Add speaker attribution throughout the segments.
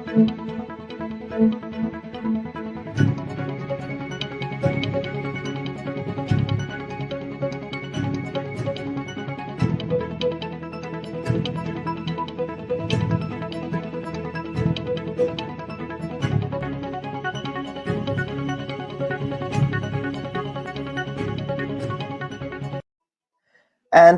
Speaker 1: And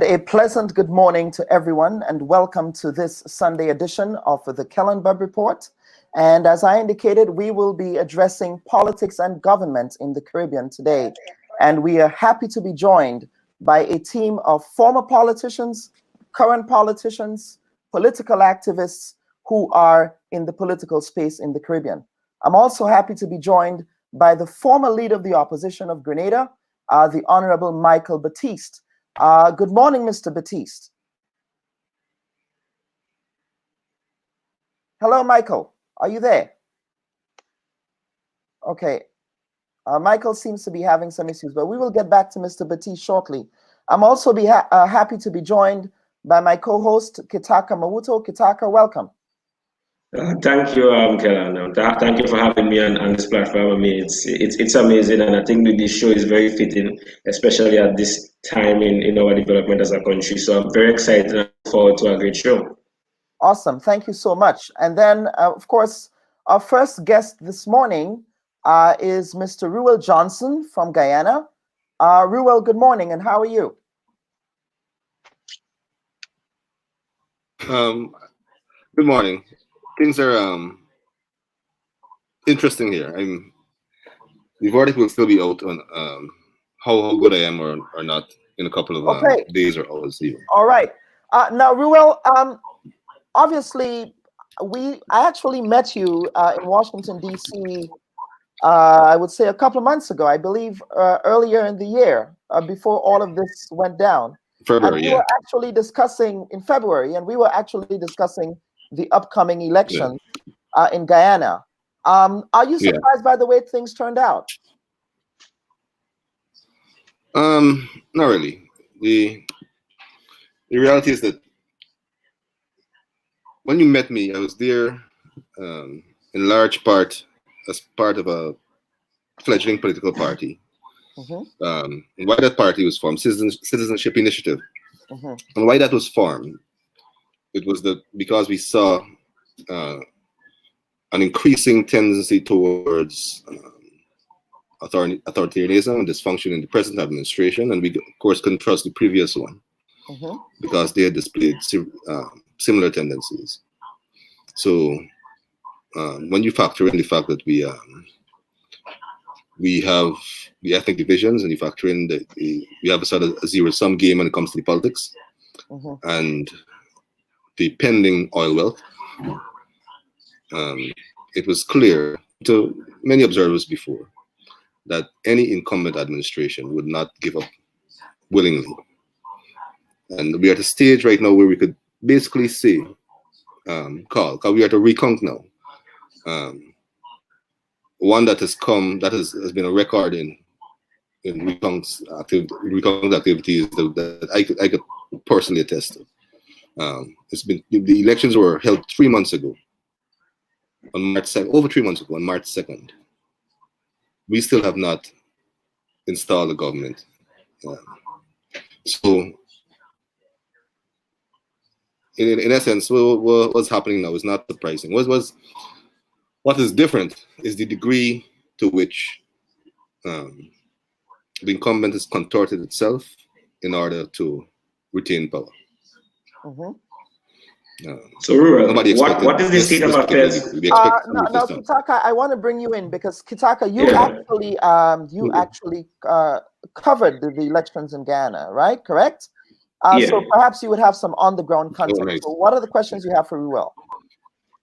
Speaker 1: a pleasant good morning to everyone, and welcome to this Sunday edition of the Bubb Report. And as I indicated, we will be addressing politics and government in the Caribbean today. And we are happy to be joined by a team of former politicians, current politicians, political activists who are in the political space in the Caribbean. I'm also happy to be joined by the former leader of the opposition of Grenada, the Honorable Michael Batiste. Good morning, Mr. Batiste. Hello, Michael. Are you there? Okay. Michael seems to be having some issues, but we will get back to Mr. Batiste shortly. I'm also happy to be joined by my co-host, Kitaka Mawuto. Kitaka, welcome.
Speaker 2: Thank you, Kellan. Thank you for having me on this platform. I mean, it's amazing, and I think that this show is very fitting, especially at this time in our development as a country. So I'm very excited and look forward to a great show.
Speaker 1: Awesome. Thank you so much. And then, of course, our first guest this morning is Mr. Ruel Johnson from Guyana. Ruel, good morning, and how are you?
Speaker 3: Good morning. Things are interesting here. The verdict will still be out on how good I am or not in a couple of days or hours even.
Speaker 1: All right. Now, Ruel, obviously, I actually met you in Washington, D.C., I would say a couple of months ago, I believe earlier in the year, before all of this went down.
Speaker 3: February,
Speaker 1: we were actually discussing in February, and we were actually discussing the upcoming election in Guyana. Are you surprised by the way things turned out?
Speaker 3: Not really. The reality is that when you met me, I was there in large part as part of a fledgling political party. And why that party was formed, Citizenship Initiative. And why that was formed, it was because we saw an increasing tendency towards authoritarianism and dysfunction in the present administration, and we of course couldn't trust the previous one because they had displayed similar tendencies. So when you factor in the fact that we have the ethnic divisions, and you factor in that we have a sort of a zero-sum game when it comes to the politics, and the pending oil wealth, it was clear to many observers before that any incumbent administration would not give up willingly. And we are at a stage right now where we could basically say, because we are at a recount now. One that has been a record in recount activities that I could personally attest to. The elections were held 3 months ago, on March 2nd, over 3 months ago, on March 2nd. We still have not installed a government. So, in essence, what's happening now is not surprising. What is different is the degree to which the incumbent has contorted itself in order to retain power.
Speaker 2: So, Ruel, what is the state of affairs?
Speaker 1: No, Kitaka, I want to bring you in because Kitaka, you actually covered the elections in Guyana, right? Correct? So perhaps you would have some on-the-ground context. Right. So what are the questions you have for Ruel?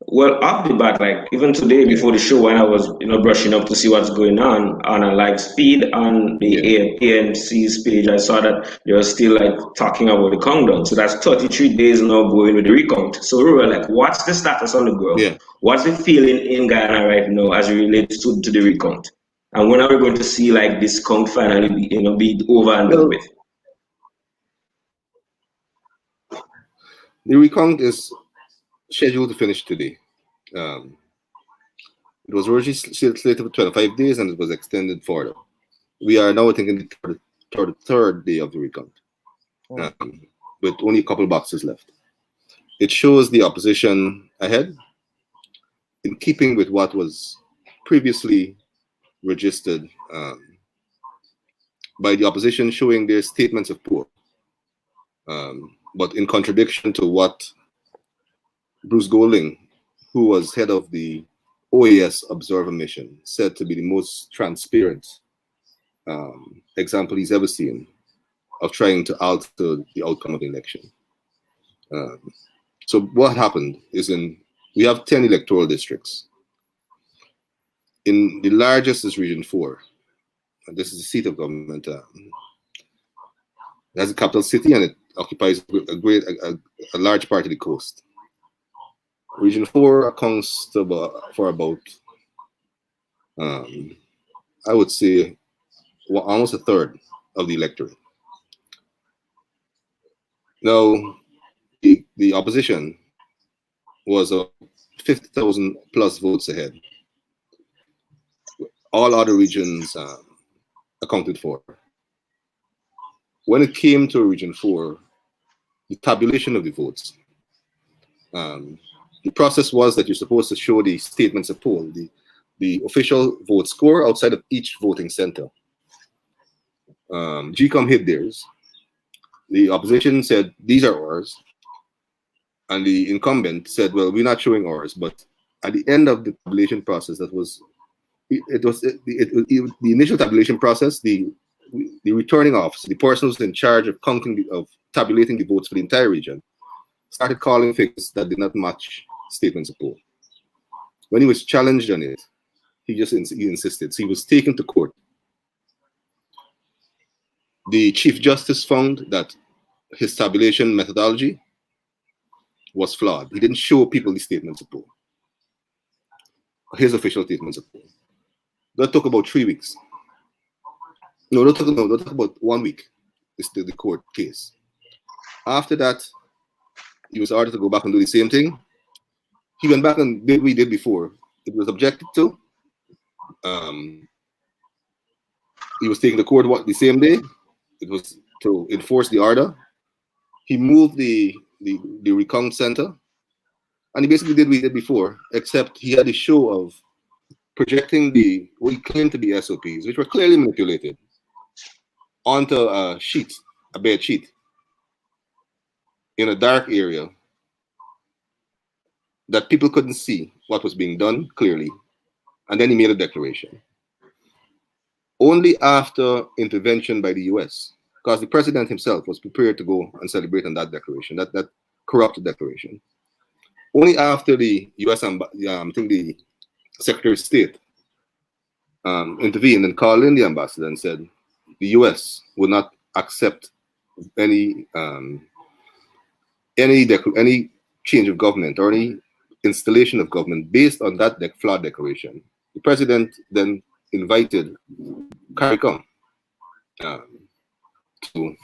Speaker 2: Well, off the bat, like even today before the show, when I was brushing up to see what's going on a live feed on the AMC's page, I saw that they were still like talking about the countdown. So that's 33 days now going with the recount. So Ruel, like, what's the status on the ground?
Speaker 3: Yeah.
Speaker 2: What's the feeling in Guyana right now as it relates to the recount? And when are we going to see like this count finally be over and done with?
Speaker 3: The recount is scheduled to finish today. It was originally slated for 25 days and it was extended further. We are now thinking the third day of the recount, with only a couple boxes left. It shows the opposition ahead, in keeping with what was previously registered by the opposition, showing their statements of poor, but in contradiction to what Bruce Golding, who was head of the OAS Observer Mission, said to be the most transparent example he's ever seen of trying to alter the outcome of the election. So what happened is, we have 10 electoral districts. In the largest is Region 4. And this is the seat of government. It has a capital city and it occupies a large part of the coast. Region 4 accounts for about, I would say, almost a third of the electorate. Now, the opposition was 50,000 plus votes ahead. All other regions accounted for. When it came to Region 4, the tabulation of the votes, the process was that you're supposed to show the statements of poll, the official vote score outside of each voting center. GCOM hid theirs. The opposition said, these are ours. And the incumbent said, well, we're not showing ours. But at the end of the tabulation process, the initial tabulation process, the returning officer, the person who's in charge of tabulating the votes for the entire region, started calling figures that did not match statements of poll. When he was challenged on it, he insisted. So he was taken to court. The Chief Justice found that his tabulation methodology was flawed. He didn't show people the statements of poll, his official statements of poll. That took about 3 weeks. No, that took about 1 week. It's the court case. After that, he was ordered to go back and do the same thing. He went back and did what he did before. It was objected to. He was taken to court the same day. It was to enforce the order. He moved the recount center, and he basically did what he did before, except he had a show of projecting what he claimed to be SOPs, which were clearly manipulated, onto a bed sheet, in a dark area that people couldn't see what was being done clearly. And then he made a declaration. Only after intervention by the US, because the president himself was prepared to go and celebrate on that declaration, that corrupted declaration. Only after the US, I think the Secretary of State intervened and called in the ambassador and said the US would not accept any change of government or any installation of government based on that flawed declaration. The president then invited CARICOM to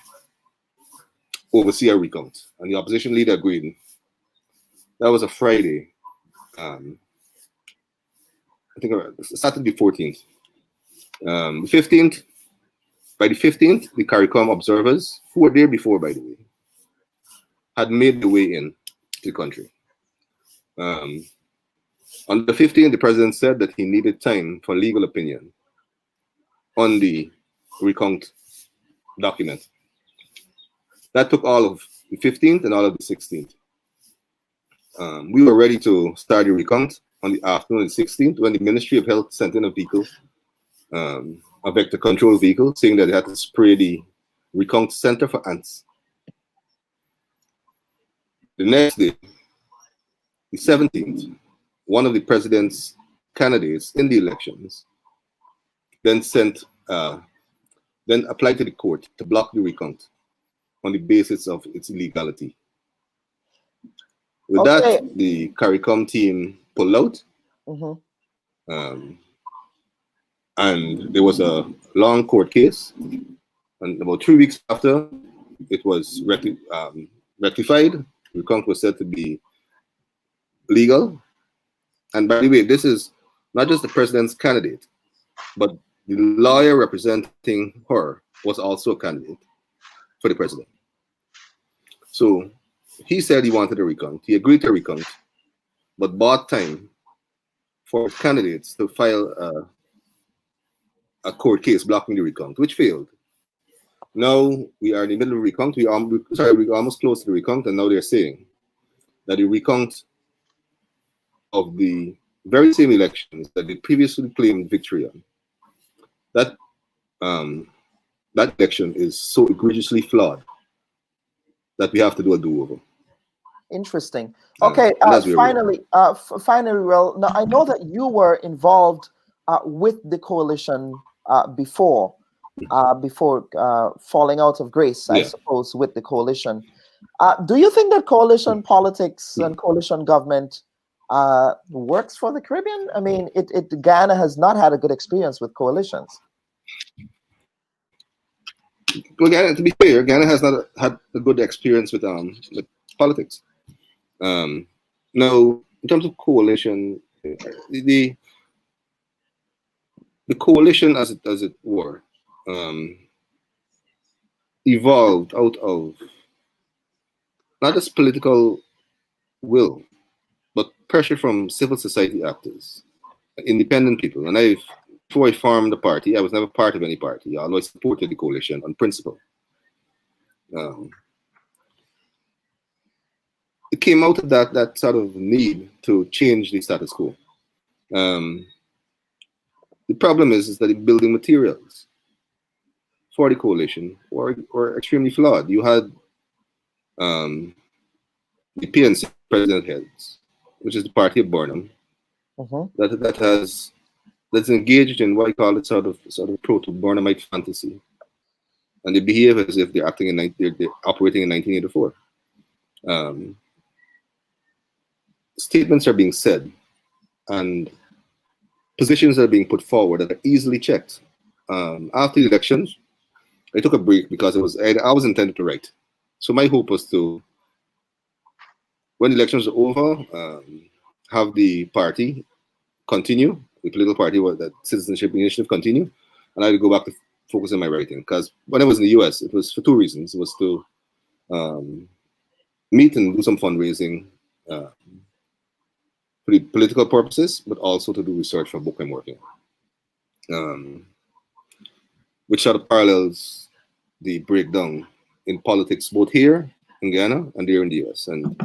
Speaker 3: oversee a recount, and the opposition leader agreed. That was a Friday. I think Saturday the 14th. The 15th, by the 15th, the CARICOM observers, who were there before, by the way, had made their way in to the country. On the 15th, the president said that he needed time for legal opinion on the recount document. That took all of the 15th and all of the 16th. We were ready to start the recount on the afternoon of the 16th when the Ministry of Health sent in a vehicle, a vector control vehicle, saying that they had to spray the recount center for ants. The next day, the 17th, one of the president's candidates in the elections then applied to the court to block the recount on the basis of its illegality. With that, the CARICOM team pulled out. And there was a long court case. And about 3 weeks after, it was rectified. The recount was said to be legal. And by the way, this is not just the president's candidate, but the lawyer representing her was also a candidate for the president. So he said he wanted a recount. He agreed to a recount, but bought time for candidates to file a court case blocking the recount, which failed. Now we are in the middle of the recount. We're almost close to the recount, and now they're saying that the recount of the very same elections that they previously claimed victory on, that that election is so egregiously flawed that we have to do a do-over.
Speaker 1: Interesting. Okay, finally, well, now I know that you were involved with the coalition before falling out of grace, I suppose, with the coalition. Do you think that coalition politics and coalition government works for the Caribbean? I mean, Ghana has not had a good experience with coalitions.
Speaker 3: Well, Ghana, to be fair, Ghana has not had a good experience with politics. Now, in terms of coalition, the coalition, as it were, evolved out of not just political will, but pressure from civil society actors, independent people. And before I formed the party, I was never part of any party, although I supported the coalition on principle. It came out of that sort of need to change the status quo. The problem is that the building materials for the coalition were extremely flawed. You had the PNC President Heads, which is the party of Burnham, that's engaged in what I call it sort of proto-Burnhamite fantasy, and they behave as if they're operating in 1984. Statements are being said, and positions are being put forward that are easily checked. After the elections, I took a break because I was intended to write. So my hope was to, when the elections are over, have the party continue, the political party, that citizenship initiative continue, and I would go back to focus on my writing. Because when I was in the US, it was for two reasons. It was to meet and do some fundraising for the political purposes, but also to do research for a book I'm working on, which sort of parallels the breakdown in politics both here in Ghana and here in the US. And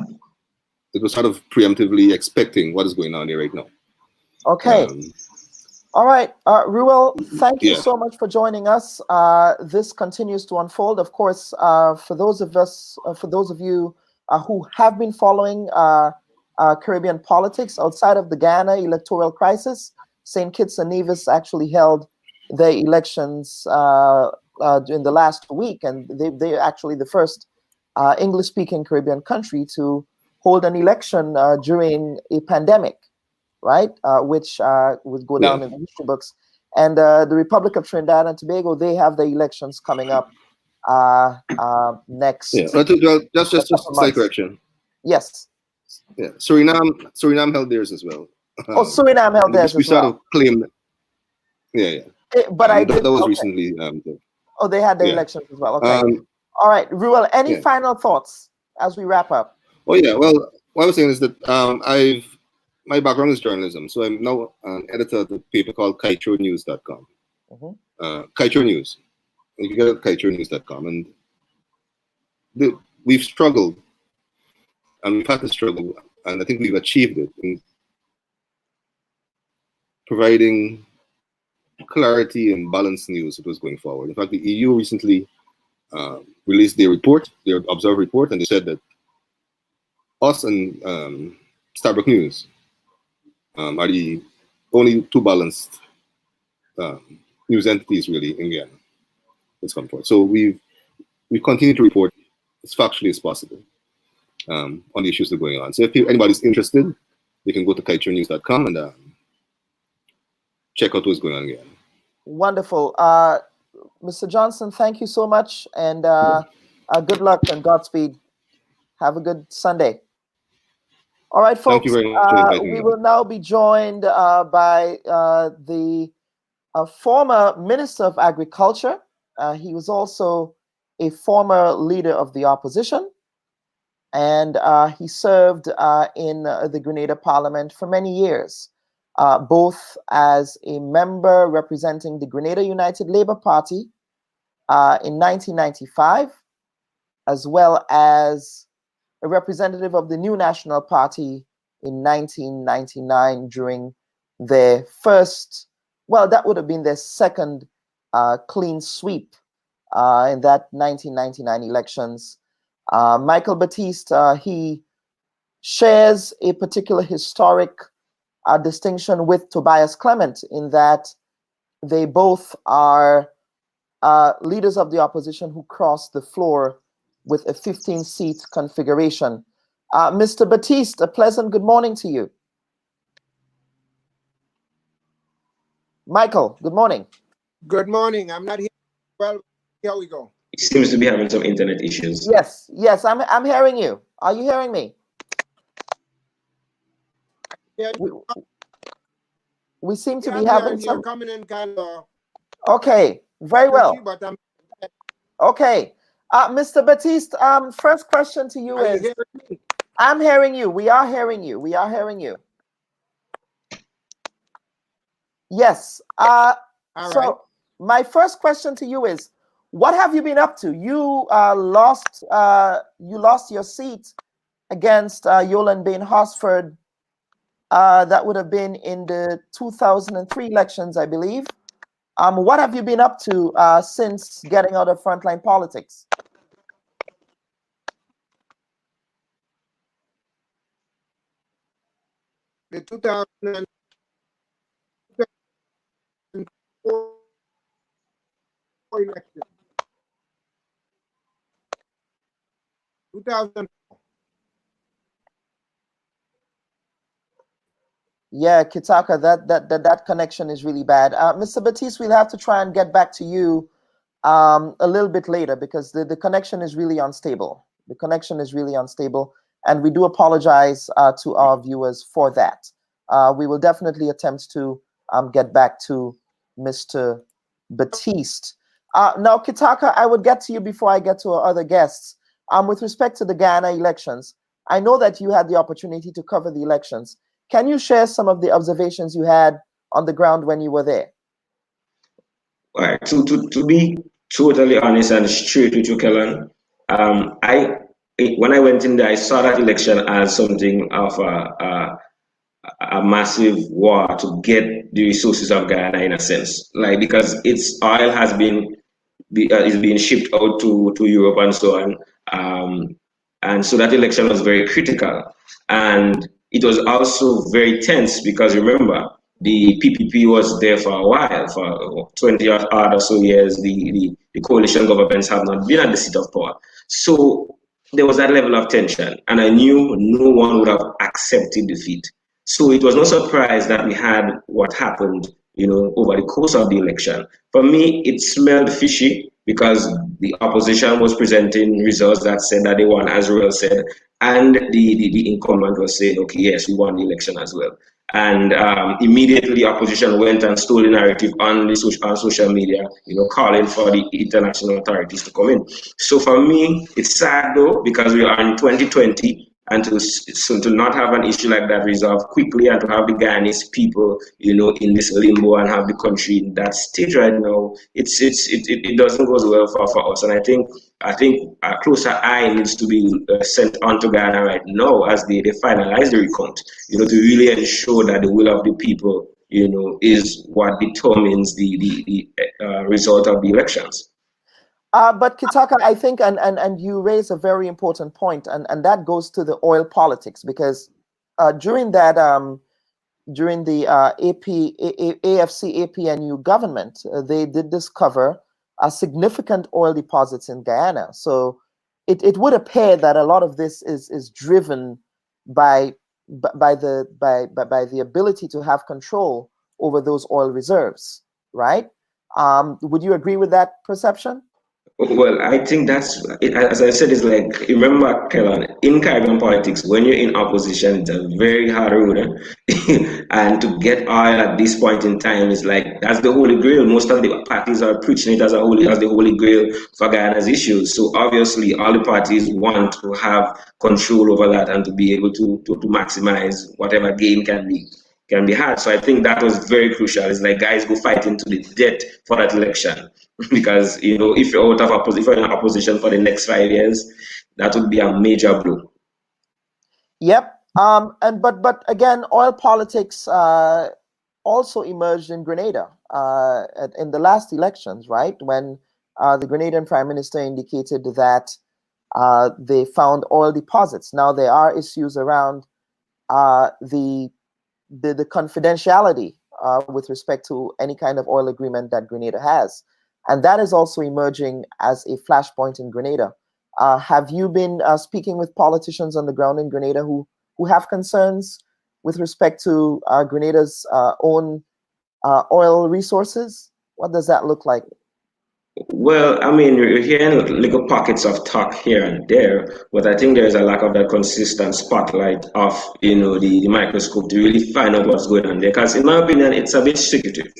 Speaker 3: it was sort of preemptively expecting what is going on here right now.
Speaker 1: Okay. All right, Ruel, thank you so much for joining us. This continues to unfold. Of course, for those of you who have been following Caribbean politics outside of the Ghana electoral crisis, St. Kitts and Nevis actually held the elections in the last week, and they're actually the first English-speaking Caribbean country to hold an election during a pandemic, right? Which would go down in the history books. And the Republic of Trinidad and Tobago, they have the elections coming up next.
Speaker 3: Yeah, just a slight correction.
Speaker 1: Yes.
Speaker 3: Yeah, Suriname held theirs as well.
Speaker 1: Oh, Suriname held theirs as well. We
Speaker 3: sort of claimed. Yeah.
Speaker 1: But
Speaker 3: that was recently.
Speaker 1: They had the elections as well. Okay. All right, Ruel. Any final thoughts as we wrap up?
Speaker 3: Oh yeah. Well, what I was saying is that my background is journalism, so I'm now an editor of a paper called KiteShowNews.com. KiteShow News. You can get it at KiteShowNews.com, and we've struggled, and we've had to struggle, and I think we've achieved it in providing clarity and balanced news that was going forward. In fact, the EU recently released their Observe report, and they said that us and Starbuck News are the only two balanced news entities really in Ghana. Let's come forward. So we continue to report as factually as possible on the issues that are going on. So if anybody's interested, they can go to KiteShowNews.com and check out what's going on again.
Speaker 1: Wonderful. Mr. Johnson, thank you so much, and good luck and Godspeed. Have a good Sunday. All right,
Speaker 3: Thank you
Speaker 1: folks,
Speaker 3: very much for inviting
Speaker 1: we
Speaker 3: me
Speaker 1: will
Speaker 3: on.
Speaker 1: now be joined by the former Minister of Agriculture. He was also a former leader of the opposition, and he served in the Grenada Parliament for many years, both as a member representing the Grenada United Labour Party in 1995, as well as a representative of the New National Party in 1999 during their first, well, that would have been their second clean sweep in that 1999 elections. Michael Batiste, he shares a particular historic distinction with Tobias Clement in that they both are leaders of the opposition who crossed the floor with a 15-seat configuration. Mr. Batiste, a pleasant good morning to you. Michael, good morning.
Speaker 4: Good morning. I'm not here. Well, here we go.
Speaker 2: He seems to be having some internet issues.
Speaker 1: Yes, I'm hearing you. Are you hearing me?
Speaker 4: Yeah,
Speaker 1: We seem to
Speaker 4: yeah,
Speaker 1: be having some.
Speaker 4: You're coming in kind of.
Speaker 1: Okay, very well.
Speaker 4: But I'm.
Speaker 1: Okay, Mr. Batiste. First question to you is:
Speaker 4: you hearing me?
Speaker 1: I'm hearing you. We are hearing you. We are hearing you. Yes.
Speaker 4: All
Speaker 1: so
Speaker 4: right.
Speaker 1: my first question to you is: what have you been up to? You lost your seat against Yolan Bain Hosford. That would have been in the 2003 elections, I believe. What have you been up to since getting out of frontline politics?
Speaker 4: The 2004 election. 2000.
Speaker 1: Yeah, Kitaka, that connection is really bad. Mr. Batiste, we'll have to try and get back to you a little bit later because the connection is really unstable. The connection is really unstable, and we do apologize to our viewers for that. We will definitely attempt to get back to Mr. Batiste. Now, Kitaka, I would get to you before I get to our other guests. With respect to the Ghana elections, I know that you had the opportunity to cover the elections. Can you share some of the observations you had on the ground when you were there?
Speaker 2: All right. To be totally honest and straight with you, Kellen, when I went in there, I saw that election as something of a massive war to get the resources of Ghana in a sense, like because its oil has been is being shipped out to Europe and so on. And so that election was very critical. And it was also very tense because remember, the PPP was there for a while, for 20 odd or so years. The coalition governments have not been at the seat of power. So there was that level of tension. And I knew no one would have accepted defeat. So it was no surprise that we had what happened, over the course of the election. For me, it smelled fishy because the opposition was presenting results that said that they won, as Royal said, and the incumbent was saying, okay, yes, we won the election as well. And immediately the opposition went and stole the narrative on social media, calling for the international authorities to come in. So for me, it's sad though, because we are in 2020, and to not have an issue like that resolved quickly, and to have the Guyanese people, in this limbo and have the country in that state right now, it doesn't go well for us. And I think a closer eye needs to be sent on to Ghana right now as they finalize the recount, to really ensure that the will of the people, is what determines the result of the elections.
Speaker 1: But Kitaka, I think, and you raise a very important point, and that goes to the oil politics, because during the AFC APNU government, they did discover significant oil deposits in Guyana. So it would appear that a lot of this is driven by the ability to have control over those oil reserves, right? Would you agree with that perception?
Speaker 2: Well, I think as I said, it's like, remember, Kellan, in Caribbean politics, when you're in opposition, it's a very hard road. And to get oil at this point in time is like, that's the holy grail. Most of the parties are preaching it as the holy grail for Guyana's issues. So obviously, all the parties want to have control over that and to be able to maximize whatever gain can be had. So I think that was very crucial. It's like guys go fight into the death for that election. Because if you're if you're in opposition for the next 5 years, that would be a major blow.
Speaker 1: Yep. And but again, oil politics also emerged in Grenada in the last elections, right? When the Grenadian Prime Minister indicated that they found oil deposits. Now there are issues around the confidentiality with respect to any kind of oil agreement that Grenada has, and that is also emerging as a flashpoint in Grenada. Have you been speaking with politicians on the ground in Grenada who have concerns with respect to Grenada's own oil resources? What does that look like?
Speaker 2: Well, I mean, you're hearing little pockets of talk here and there, but I think there's a lack of that consistent spotlight of, the microscope to really find out what's going on there. Because in my opinion, it's a bit secretive,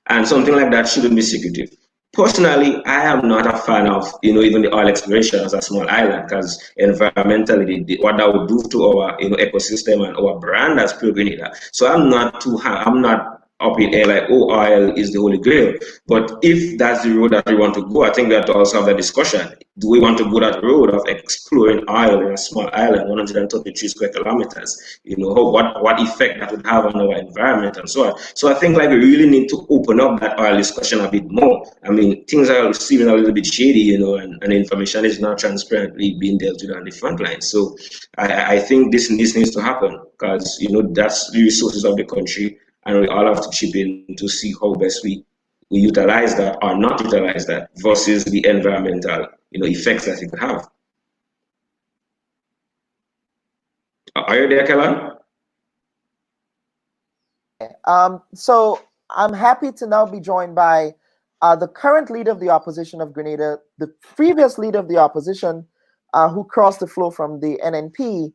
Speaker 2: and something like that shouldn't be secretive. Personally, I am not a fan of, even the oil exploration as a small island, because environmentally, what that would do to our, ecosystem and our brand as Pure Grenada. So I'm not up in air like, oh, oil is the holy grail. But if that's the road that we want to go, I think we have to also have the discussion. Do we want to go that road of exploring oil in a small island, 133 square kilometers? What effect that would have on our environment and so on. So I think like we really need to open up that oil discussion a bit more. I mean, things are seeming a little bit shady, and information is not transparently being dealt with on the front line. So I think this needs to happen because that's the resources of the country, and we all have to chip in to see how best we utilize that or not utilize that versus the environmental effects that it could have. Are you there, Kellan?
Speaker 1: So I'm happy to now be joined by the current leader of the opposition of Grenada, the previous leader of the opposition, who crossed the floor from the NNP.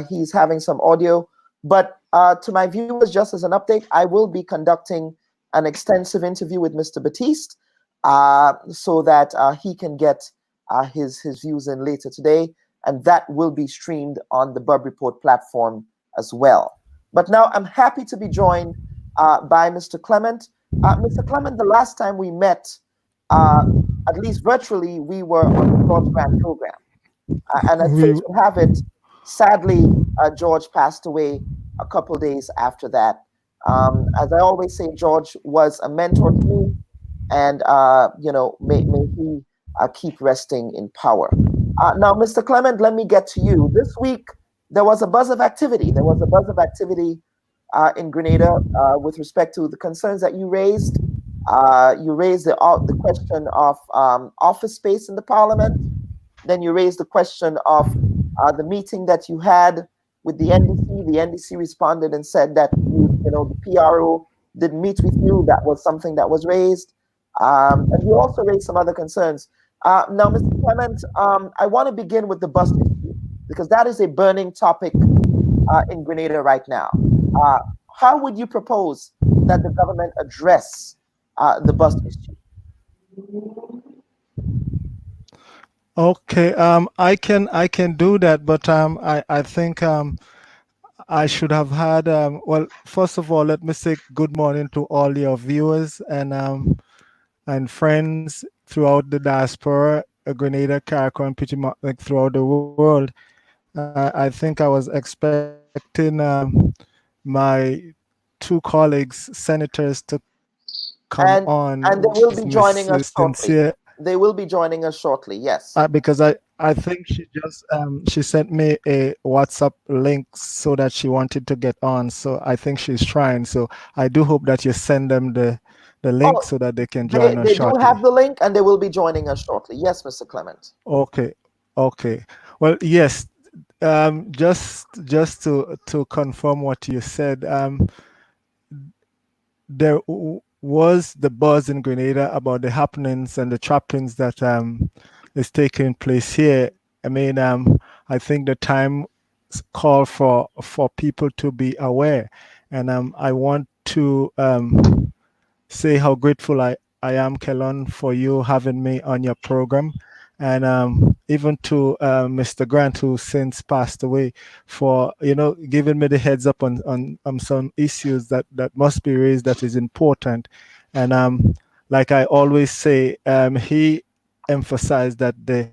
Speaker 1: He's having some audio, but to my viewers, just as an update, I will be conducting an extensive interview with Mr. Batiste so that he can get his views in later today, and that will be streamed on the Bubb Report platform as well. But now I'm happy to be joined by Mr. Clement. Mr. Clement, the last time we met, at least virtually, we were on the George Grant program. And as fate would have it, sadly, George passed away a couple days after that. As I always say, George was a mentor to me, and may he keep resting in power. Now, Mr. Clement, let me get to you. This week, there was a buzz of activity. There was a buzz of activity in Grenada with respect to the concerns that you raised. You raised the question of office space in the parliament. Then you raised the question of the meeting that you had with the NDC. The NDC responded and said that the PRO didn't meet with you. That was something that was raised. And you also raised some other concerns. Now, Mr. Clement, I want to begin with the bus issue because that is a burning topic in Grenada right now. How would you propose that the government address the bus issue?
Speaker 5: Okay, I can do that, but I think I should have had well, first of all, let me say good morning to all your viewers and friends throughout the diaspora, Grenada, Caribbean, pretty much like throughout the world. I think I was expecting my two colleagues, senators, to come on.
Speaker 1: And they will be joining us shortly.
Speaker 5: Sincere.
Speaker 1: They will be joining us shortly, yes.
Speaker 5: Because I think she just she sent me a WhatsApp link so that she wanted to get on. So I think she's trying. So I do hope that you send them the link so that they can join us shortly.
Speaker 1: They do have the link and they will be joining us shortly. Yes, Mr. Clement.
Speaker 5: Okay. Well, yes. Just to confirm what you said, was the buzz in Grenada about the happenings and the trappings that is taking place here. I mean, I think the time call for people to be aware, and I want to say how grateful I am, Kelon, for you having me on your program. And even to Mr. Grant, who since passed away, for giving me the heads up on some issues that must be raised that is important. And like I always say, he emphasized that the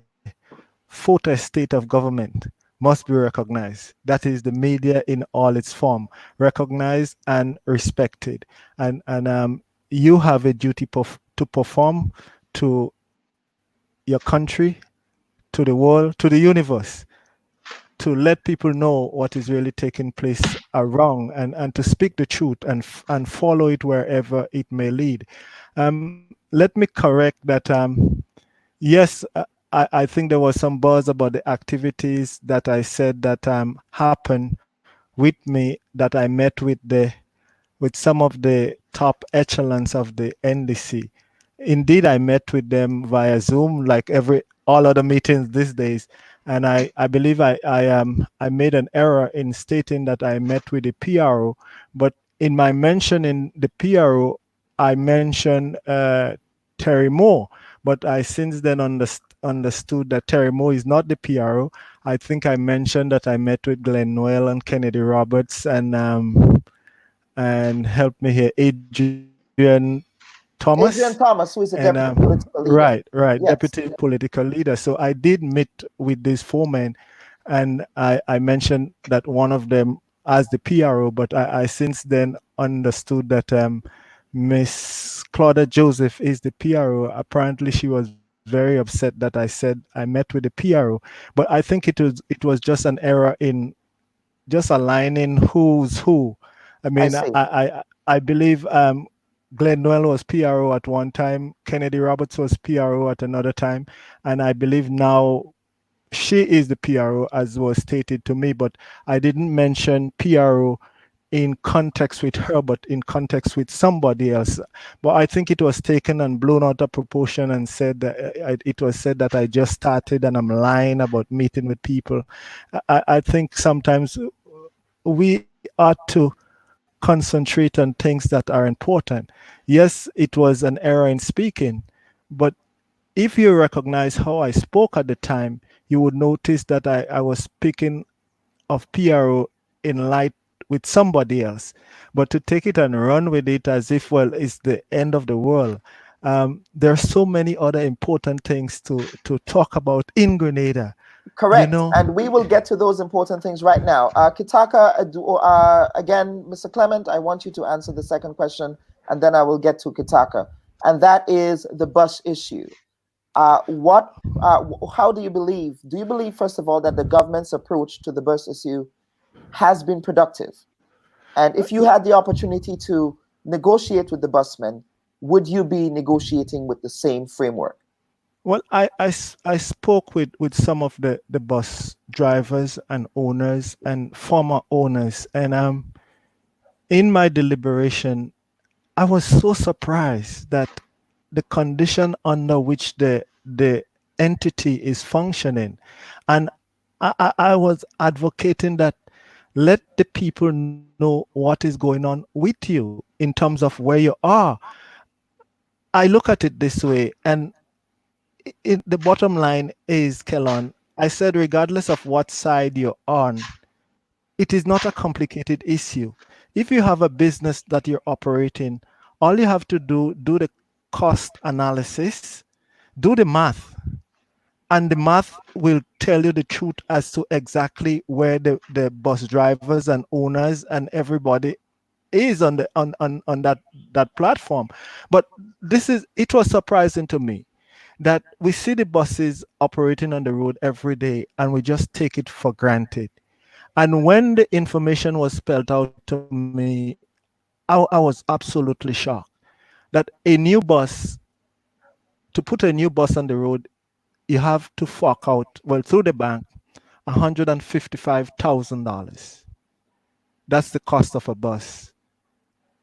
Speaker 5: forte state of government must be recognized. That is the media in all its form, recognized and respected. And you have a duty to perform to your country, to the world, to the universe, to let people know what is really taking place around, and to speak the truth and follow it wherever it may lead. Let me correct that. Yes, I think there was some buzz about the activities that I said that happened with me, that I met with some of the top echelons of the NDC. Indeed, I met with them via Zoom, like every all other meetings these days. And I believe I made an error in stating that I met with the PRO, but in my mention in the PRO, I mentioned Terry Moore, but I since then understood that Terry Moore is not the PRO. I think I mentioned that I met with Glenn Noel and Kennedy Roberts and help me here, Thomas.
Speaker 1: Adrian Thomas, who is a
Speaker 5: And
Speaker 1: deputy political leader.
Speaker 5: right,
Speaker 1: Yes.
Speaker 5: deputy political leader. So I did meet with these four men, and I mentioned that one of them as the PRO, but I since then understood that Miss Claudia Joseph is the PRO. Apparently, she was very upset that I said I met with the PRO, but I think it was just an error in just aligning who's who. I
Speaker 1: I
Speaker 5: mean,
Speaker 1: see.
Speaker 5: I believe Glenn Noel was PRO at one time, Kennedy Roberts was PRO at another time, and I believe now she is the PRO as was stated to me, but I didn't mention PRO in context with her, but in context with somebody else. But I think it was taken and blown out of proportion and said that it was said that I just started and I'm lying about meeting with people. I think sometimes we ought to concentrate on things that are important. Yes, it was an error in speaking, but if you recognize how I spoke at the time, you would notice that I was speaking of PRO in light with somebody else. But to take it and run with it as if, well, it's the end of the world. There are so many other important things to talk about in Grenada. You
Speaker 1: Correct.
Speaker 5: know,
Speaker 1: And we will get to those important things right now. Kitaka, again, Mr. Clement, I want you to answer the second question, and then I will get to Kitaka. And that is the bus issue. How do you believe? Do you believe, first of all, that the government's approach to the bus issue has been productive? And if you had the opportunity to negotiate with the busmen, would you be negotiating with the same framework?
Speaker 5: well, I spoke with some of the bus drivers and owners and former owners, and in my deliberation, I was so surprised that the condition under which the entity is functioning, and I was advocating that let the people know what is going on with you in terms of where you are. I look at it this way, and the bottom line is, Kelon, I said, regardless of what side you're on, it is not a complicated issue. If you have a business that you're operating, all you have to do the cost analysis, do the math, and the math will tell you the truth as to exactly where the bus drivers and owners and everybody is on the on that platform. But it was surprising to me that we see the buses operating on the road every day and we just take it for granted. And when the information was spelled out to me, I was absolutely shocked that a new bus, to put a new bus on the road, you have to fork out, well, through the bank, $155,000. That's the cost of a bus.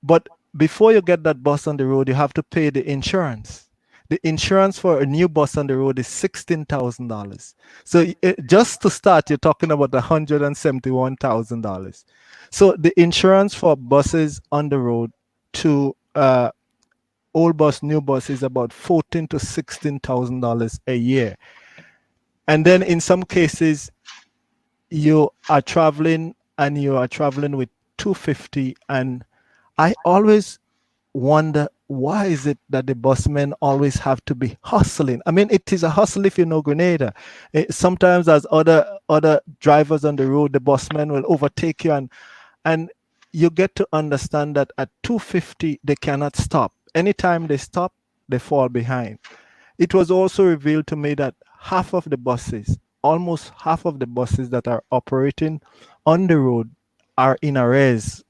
Speaker 5: But before you get that bus on the road, you have to pay the insurance. The insurance for a new bus on the road is $16,000. So just to start, you're talking about $171,000. So the insurance for buses on the road to old bus, new bus is about $14,000 to $16,000 a year. And then in some cases, you are traveling with 250, and I always wonder, why is it that the busmen always have to be hustling? I mean, it is a hustle if you know Grenada. Sometimes as other drivers on the road, the busmen will overtake you, and you get to understand that at 250 they cannot stop. Anytime they stop, they fall behind. It was also revealed to me that almost half of the buses that are operating on the road are in arrears.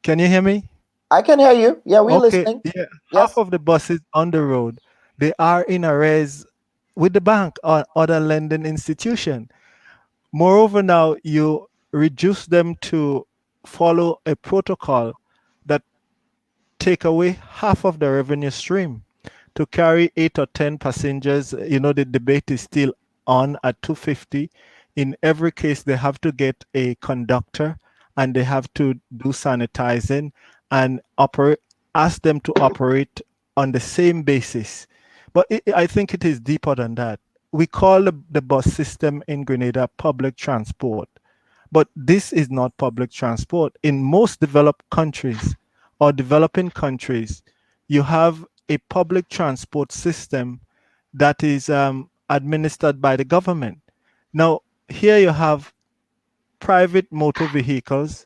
Speaker 5: Can you hear me?
Speaker 1: I can hear you. Yeah, we're listening.
Speaker 5: Yeah.
Speaker 1: Yes.
Speaker 5: Half of the buses on the road, they are in arrears with the bank or other lending institution. Moreover, now you reduce them to follow a protocol that take away half of the revenue stream. To carry 8 or 10 passengers, the debate is still on at 250. In every case, they have to get a conductor and they have to do sanitizing and ask them to operate on the same basis. But I think it is deeper than that. We call the bus system in Grenada public transport, but this is not public transport. In most developed countries or developing countries, you have a public transport system that is administered by the government. Now, here you have private motor vehicles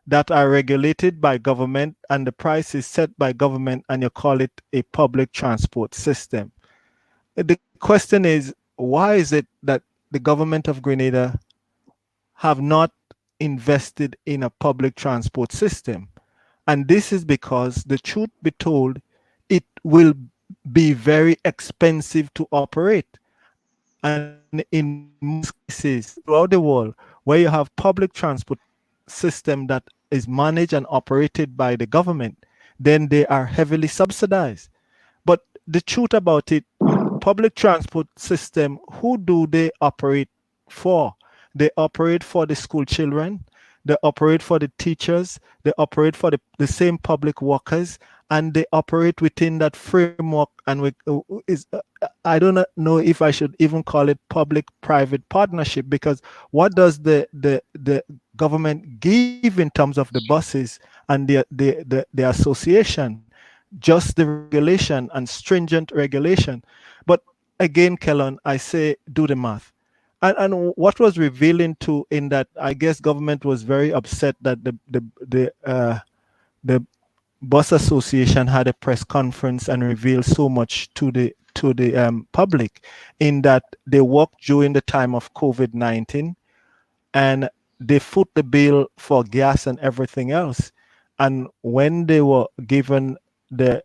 Speaker 5: that are regulated by government, and the price is set by government, and you call it a public transport system. The question is, why is it that the government of Grenada have not invested in a public transport system? And this is because, the truth be told, it will be very expensive to operate. And in most cases throughout the world, where you have public transport system that is managed and operated by the government, then they are heavily subsidized. But the truth about it, public transport system, who do they operate for? They operate for the school children, they operate for the teachers, they operate for the same public workers, and they operate within that framework. And I don't know if I should even call it public-private partnership, because what does the government give in terms of the buses and the association? Just the regulation and stringent regulation. But again, Kellon, I say, do the math. And what was revealing too, in that, I guess government was very upset that the bus association had a press conference and revealed so much to the public, in that they worked during the time of COVID-19, and they foot the bill for gas and everything else. And when they were given the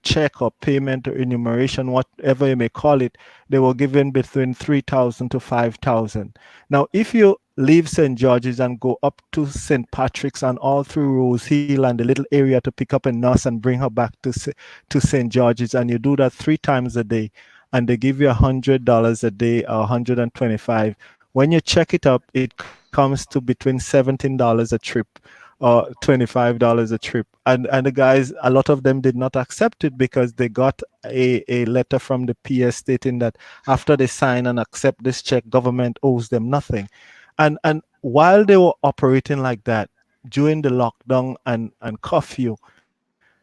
Speaker 5: check or payment or enumeration, whatever you may call it, they were given between 3,000 to 5,000. Now, if you leave St. George's and go up to St. Patrick's and all through Rose Hill and the little area to pick up a nurse and bring her back to St. George's, and you do that 3 times a day, and they give you $100 a day or 125, when you check it up, it comes to between $17 a trip or $25 a trip. And the guys, a lot of them did not accept it, because they got a letter from the PS stating that after they sign and accept this check, government owes them nothing. And while they were operating like that during the lockdown and curfew,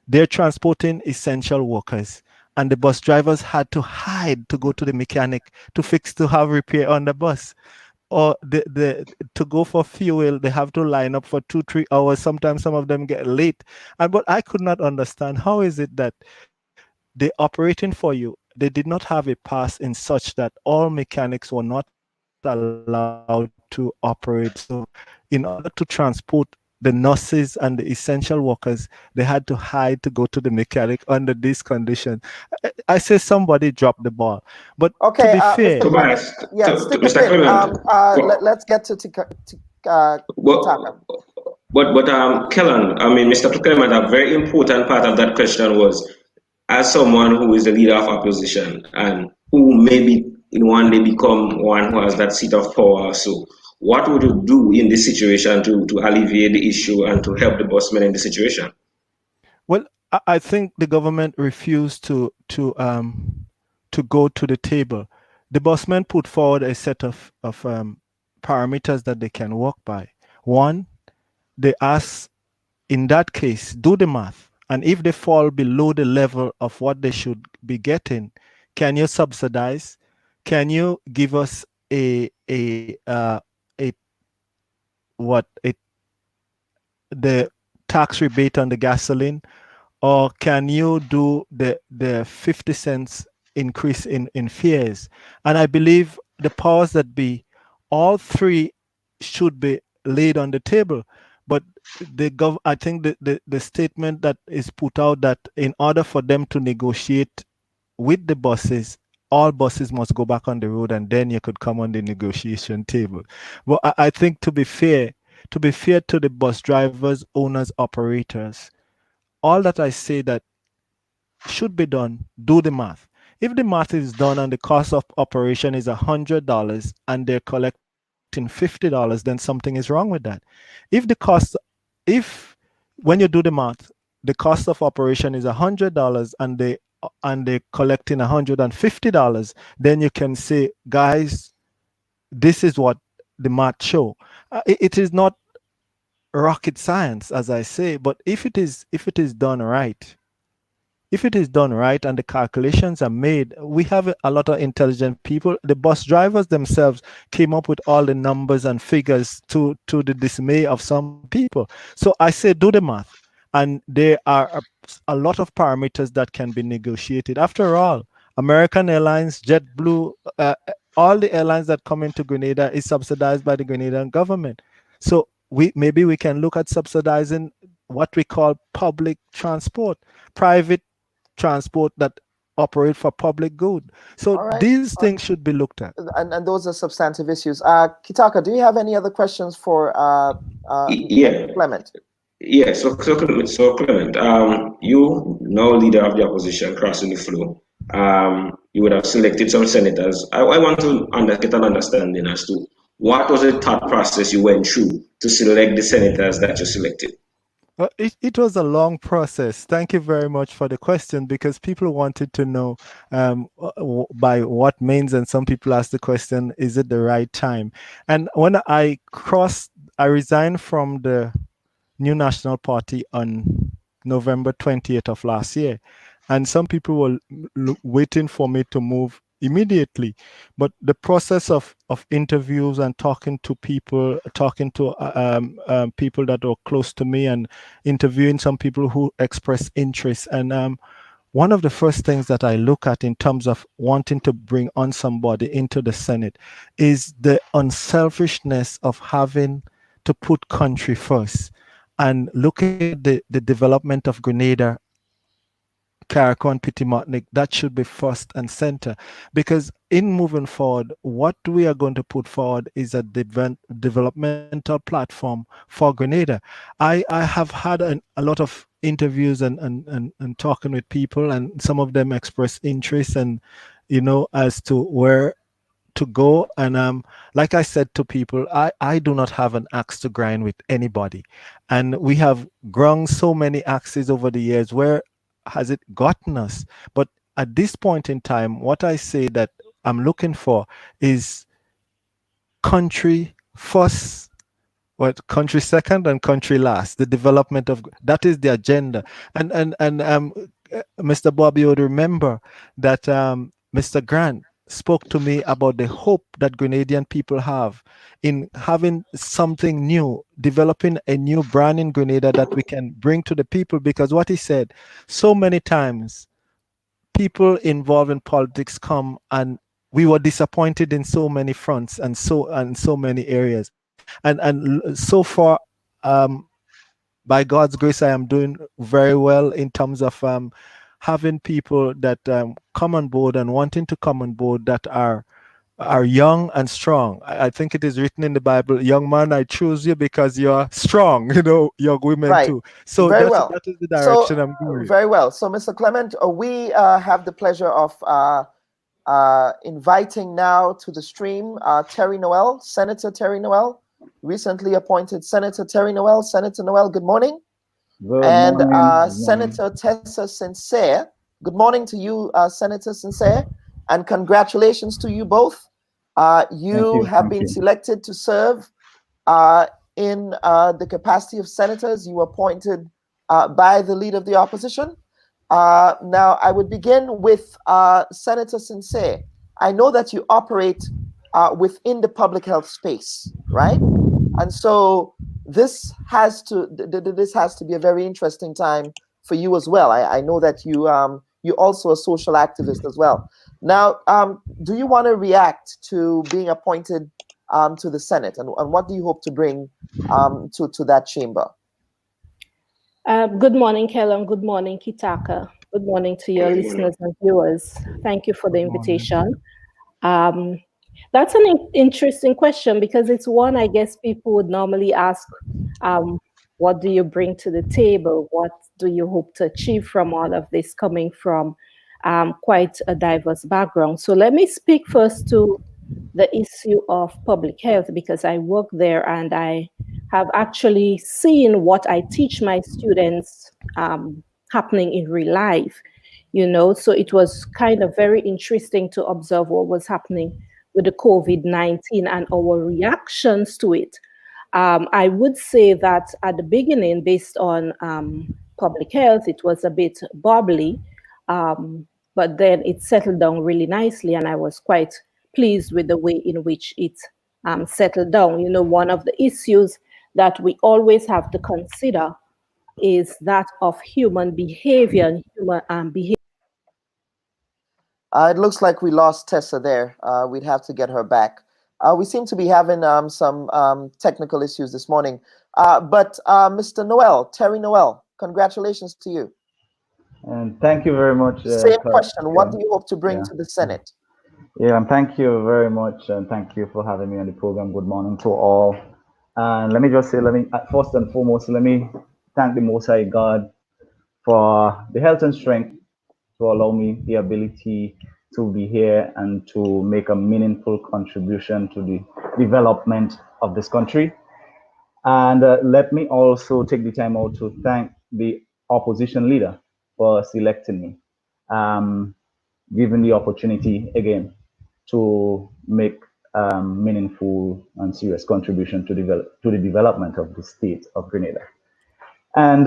Speaker 5: they're transporting essential workers, and the bus drivers had to hide to go to the mechanic to have repair on the bus. Or to go for fuel, they have to line up for 2-3 hours. Sometimes some of them get late. But I could not understand, how is it that they operating for you, they did not have a pass in such that all mechanics were not allowed to operate. So in order to transport the nurses and the essential workers, they had to hide to go to the mechanic under these conditions. I say somebody dropped the ball. But to be
Speaker 1: Okay,
Speaker 2: Tobias,
Speaker 1: Mr.
Speaker 5: fair,
Speaker 1: Clement, yeah, stick a
Speaker 2: Mr.
Speaker 1: pin.
Speaker 2: Clement,
Speaker 1: Let's get to
Speaker 2: Well,
Speaker 1: Kitaka.
Speaker 2: but Kellen, I mean, Mr. Clement, a very important part of that question was, as someone who is the leader of opposition and who maybe in one day become one who has that seat of power, so what would you do in this situation to alleviate the issue and to help the busmen in the situation?
Speaker 5: Well, I think the government refused to go to the table. The busmen put forward a set of parameters that they can work by. One, they ask, in that case, do the math, and if they fall below the level of what they should be getting, can you subsidize? Can you give us a what a the tax rebate on the gasoline, or can you do the 50 cents increase in fares? And I believe the powers that be, all three should be laid on the table. But I think the statement that is put out, that in order for them to negotiate with the buses, all buses must go back on the road, and then you could come on the negotiation table. Well, I think, to be fair to the bus drivers, owners, operators, all that I say that should be done, do the math. If the math is done and the cost of operation is $100 and they're collecting $50, then something is wrong with that. If the cost, if when you do the math, the cost of operation is $100 and they collecting $150, then you can say, guys, this is what the math show. It is not rocket science, as I say, but if it is done right, if it is done right and the calculations are made, we have a lot of intelligent people. The bus drivers themselves came up with all the numbers and figures to the dismay of some people. So I say, do the math. And there are a lot of parameters that can be negotiated. After all, American Airlines, JetBlue, all the airlines that come into Grenada is subsidized by the Grenadian government. So maybe we can look at subsidizing what we call public transport, private transport that operate for public good. So
Speaker 1: All right.
Speaker 5: these things should be looked at.
Speaker 1: And those are substantive issues. Kitaka, do you have any other questions for
Speaker 2: Yeah.
Speaker 1: Clement?
Speaker 2: Yeah, so Clement, you now leader of the opposition crossing the floor. You would have selected some senators. I want to get an understanding as to what was the thought process you went through to select the senators that you selected.
Speaker 5: It was a long process. Thank you very much for the question, because people wanted to know by what means, and some people asked the question, is it the right time? And when I resigned from the New National Party on November 20th of last year. And some people were waiting for me to move immediately. But the process of interviews and talking to people, people that were close to me, and interviewing some people who expressed interest. And one of the first things that I look at in terms of wanting to bring on somebody into the Senate is the unselfishness of having to put country first, and looking at the development of Grenada, Carriacou, and Petit Martinique. That should be first and center, because in moving forward, what we are going to put forward is a developmental platform for Grenada. I have had a lot of interviews and talking with people, and some of them express interest, and as to where to go. And like I said to people, I do not have an axe to grind with anybody, and we have ground so many axes over the years. Where has it gotten us? But at this point in time, what I say that I'm looking for is country first, what country second, and country last. The development of that is the agenda. And Mr. Bubb, you would remember that Mr. Grant spoke to me about the hope that Grenadian people have in having something new, developing a new brand in Grenada that we can bring to the people. Because what he said, so many times people involved in politics come, and we were disappointed in so many fronts and so many areas. And so far, by God's grace, I am doing very well in terms of having people that come on board and wanting to come on board that are are young and strong. I think it is written in the Bible, young man, I choose you because you're strong, young women
Speaker 1: Right.
Speaker 5: too. So
Speaker 1: Very
Speaker 5: that
Speaker 1: well.
Speaker 5: is the
Speaker 1: So,
Speaker 5: direction I'm going.
Speaker 1: very well. So, Mr. Clement, we have the pleasure of inviting now to the stream Terry Noel, Senator Terry Noel, recently appointed Senator Terry Noel. Senator Noel, good morning.
Speaker 6: Good
Speaker 1: And
Speaker 6: morning.
Speaker 1: Senator Tessa Sincere, good morning to you, Senator Sincere, and congratulations to you both. You have been selected to serve in the capacity of senators. You were appointed by the leader of the opposition. Now, I would begin with Senator Sincere. I know that you operate within the public health space, right? And so this has to be a very interesting time for you as well. I know that you're also a social activist as well. Now, do you want to react to being appointed to the Senate, and what do you hope to bring to that chamber?
Speaker 7: Good morning, Kellam. Good morning, Kitaka. Good morning to your listeners and viewers. Thank you for the invitation. That's an interesting question because it's one I guess people would normally ask, what do you bring to the table? What do you hope to achieve from all of this, coming from quite a diverse background? So let me speak first to the issue of public health, because I work there and I have actually seen what I teach my students happening in real life, so it was kind of very interesting to observe what was happening with the COVID-19 and our reactions to it. I would say that at the beginning, based on public health, it was a bit bubbly, but then it settled down really nicely, and I was quite pleased with the way in which it settled down. One of the issues that we always have to consider is that of human behavior and human behavior.
Speaker 1: It looks like we lost Tessa there. We'd have to get her back. We seem to be having some technical issues this morning. But Mr. Noel, Terry Noel, congratulations to you.
Speaker 6: And thank you very much.
Speaker 1: Same question. What do you hope to bring to the Senate?
Speaker 6: Yeah, and thank you very much. And thank you for having me on the program. Good morning to all. And let me just say, first and foremost, let me thank the Most High God for the health and strength to allow me the ability to be here and to make a meaningful contribution to the development of this country. And let me also take the time out to thank the opposition leader for selecting me, given the opportunity again to make meaningful and serious contribution to the development of the state of Grenada. And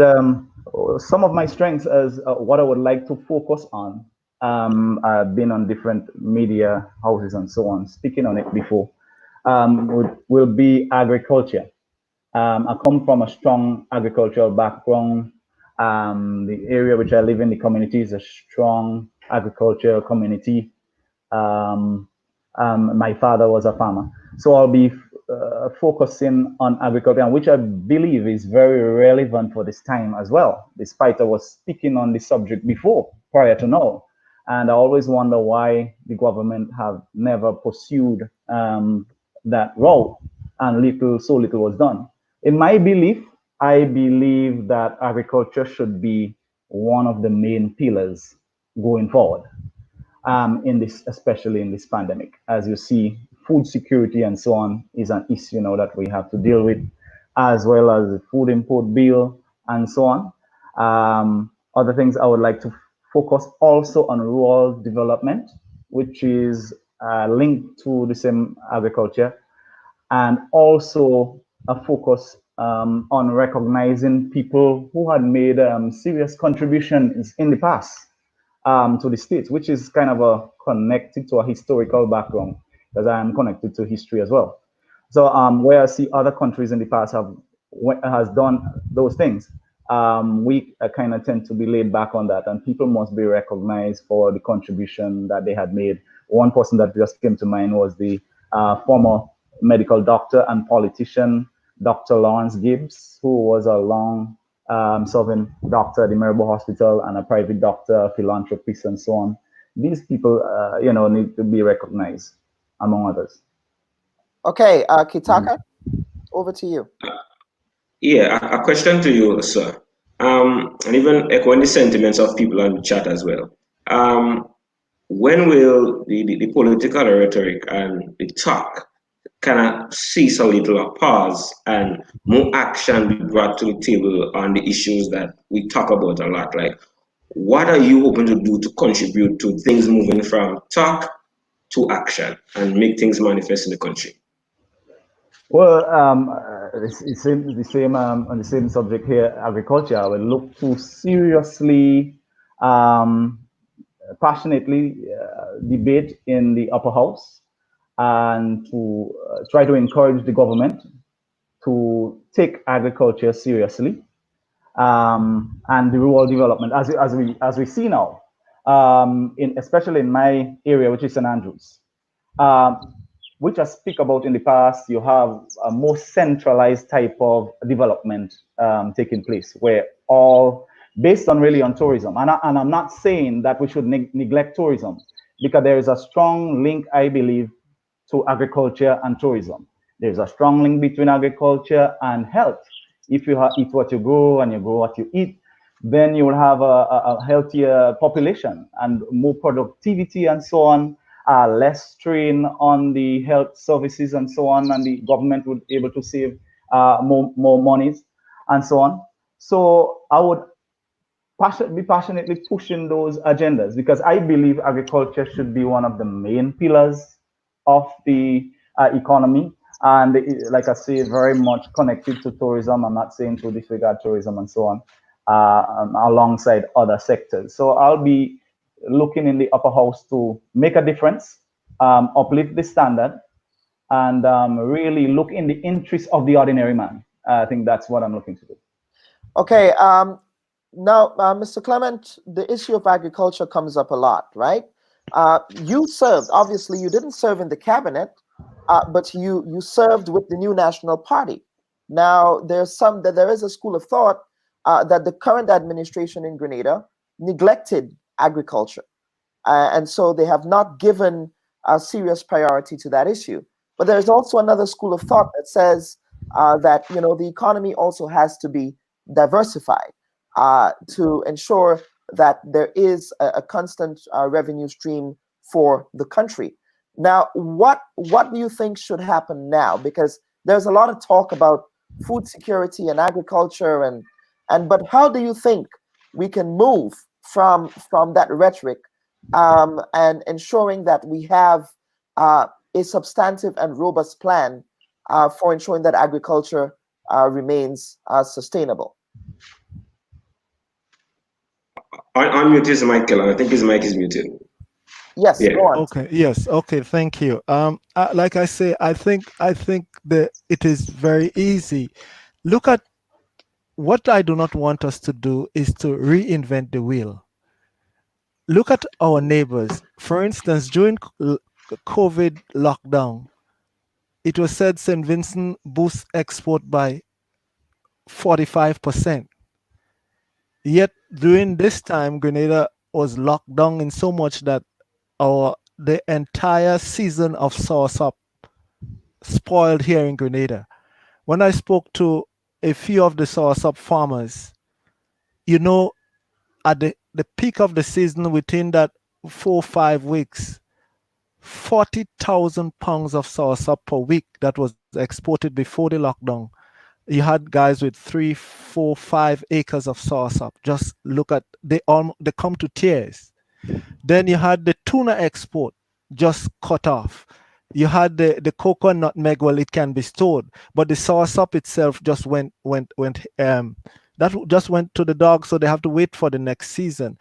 Speaker 6: some of my strengths as what I would like to focus on. I've been on different media houses and so on, speaking on it before, will be agriculture. I come from a strong agricultural background. The area which I live in, the community, is a strong agricultural community. My father was a farmer. So I'll be focusing on agriculture, which I believe is very relevant for this time as well, despite I was speaking on the subject before, prior to now. And I always wonder why the government have never pursued that route, and so little was done. In my belief, I believe that agriculture should be one of the main pillars going forward, especially in this pandemic. As you see, food security and so on is an issue now that we have to deal with, as well as the food import bill and so on. Other things I would like to focus also on rural development, which is linked to the same agriculture, and also a focus on recognizing people who had made serious contributions in the past to the states, which is kind of connected to a historical background, because I am connected to history as well. So where I see other countries in the past has done those things, we kind of tend to be laid back on that, and people must be recognized for the contribution that they had made. One person that just came to mind was the former medical doctor and politician, Dr. Lawrence Gibbs, who was a long serving doctor at the Maribor Hospital and a private doctor, philanthropist, and so on. These people, need to be recognized. among others.
Speaker 1: Okay, Kitaka, over to you.
Speaker 2: Yeah, a question to you, sir. And even echoing the sentiments of people on the chat as well. When will the political rhetoric and the talk kind of cease a little, a pause, and more action be brought to the table on the issues that we talk about a lot? Like, what are you hoping to do to contribute to things moving from talk to action and make things manifest in the country?
Speaker 6: Well, the same on the same subject here, agriculture. I will look to seriously, um, passionately debate in the upper house and to try to encourage the government to take agriculture seriously, and the rural development as we see now, in especially in my area, which is St. Andrews, um, which I speak about in the past. You have a more centralized type of development taking place, where all based on really on tourism. And I'm not saying that we should neglect tourism, because there is a strong link, I believe, to agriculture and tourism. There's a strong link between agriculture and health. If you eat what you grow and you grow what you eat, then you will have a healthier population and more productivity and so on, less strain on the health services and so on, and the government would be able to save more monies and so on. So I would be passionately pushing those agendas, because I believe agriculture should be one of the main pillars of the economy. And like I say, very much connected to tourism. I'm not saying to disregard tourism and so on, alongside other sectors. So I'll be looking in the upper house to make a difference, uplift the standard, and really look in the interest of the ordinary man. I think that's what I'm looking to do.
Speaker 1: Okay, now, Mr. Clement, the issue of agriculture comes up a lot, right? You served, obviously, you didn't serve in the cabinet, but you served with the New National Party. Now, there is a school of thought that the current administration in Grenada neglected agriculture, and so they have not given a serious priority to that issue. But there's also another school of thought that says that the economy also has to be diversified to ensure that there is a constant revenue stream for the country. Now, what do you think should happen now? Because there's a lot of talk about food security and agriculture, but how do you think we can move from that rhetoric and ensuring that we have a substantive and robust plan for ensuring that agriculture remains sustainable?
Speaker 2: Unmute his mic, Kellen. I think his mic is muted.
Speaker 1: Yes,
Speaker 2: Yeah.
Speaker 1: go on.
Speaker 5: Okay. Yes. Okay. Thank you. Like I say, I think that it is very easy. Look at what I do not want us to do is to reinvent the wheel. Look at our neighbors. For instance, during COVID lockdown, it was said St. Vincent boosts export by 45%. Yet during this time, Grenada was locked down in so much that the entire season of soursop spoiled here in Grenada. When I spoke to a few of the soursop farmers, at the peak of the season, within that 4 or 5 weeks, 40,000 pounds of soursop per week that was exported before the lockdown. You had guys with 3, 4, 5 acres of soursop. Just look at they come to tears. Then you had the tuna export just cut off. You had the cocoa and nutmeg. Well, it can be stored, but the soursop itself just went. That just went to the dogs, so they have to wait for the next season.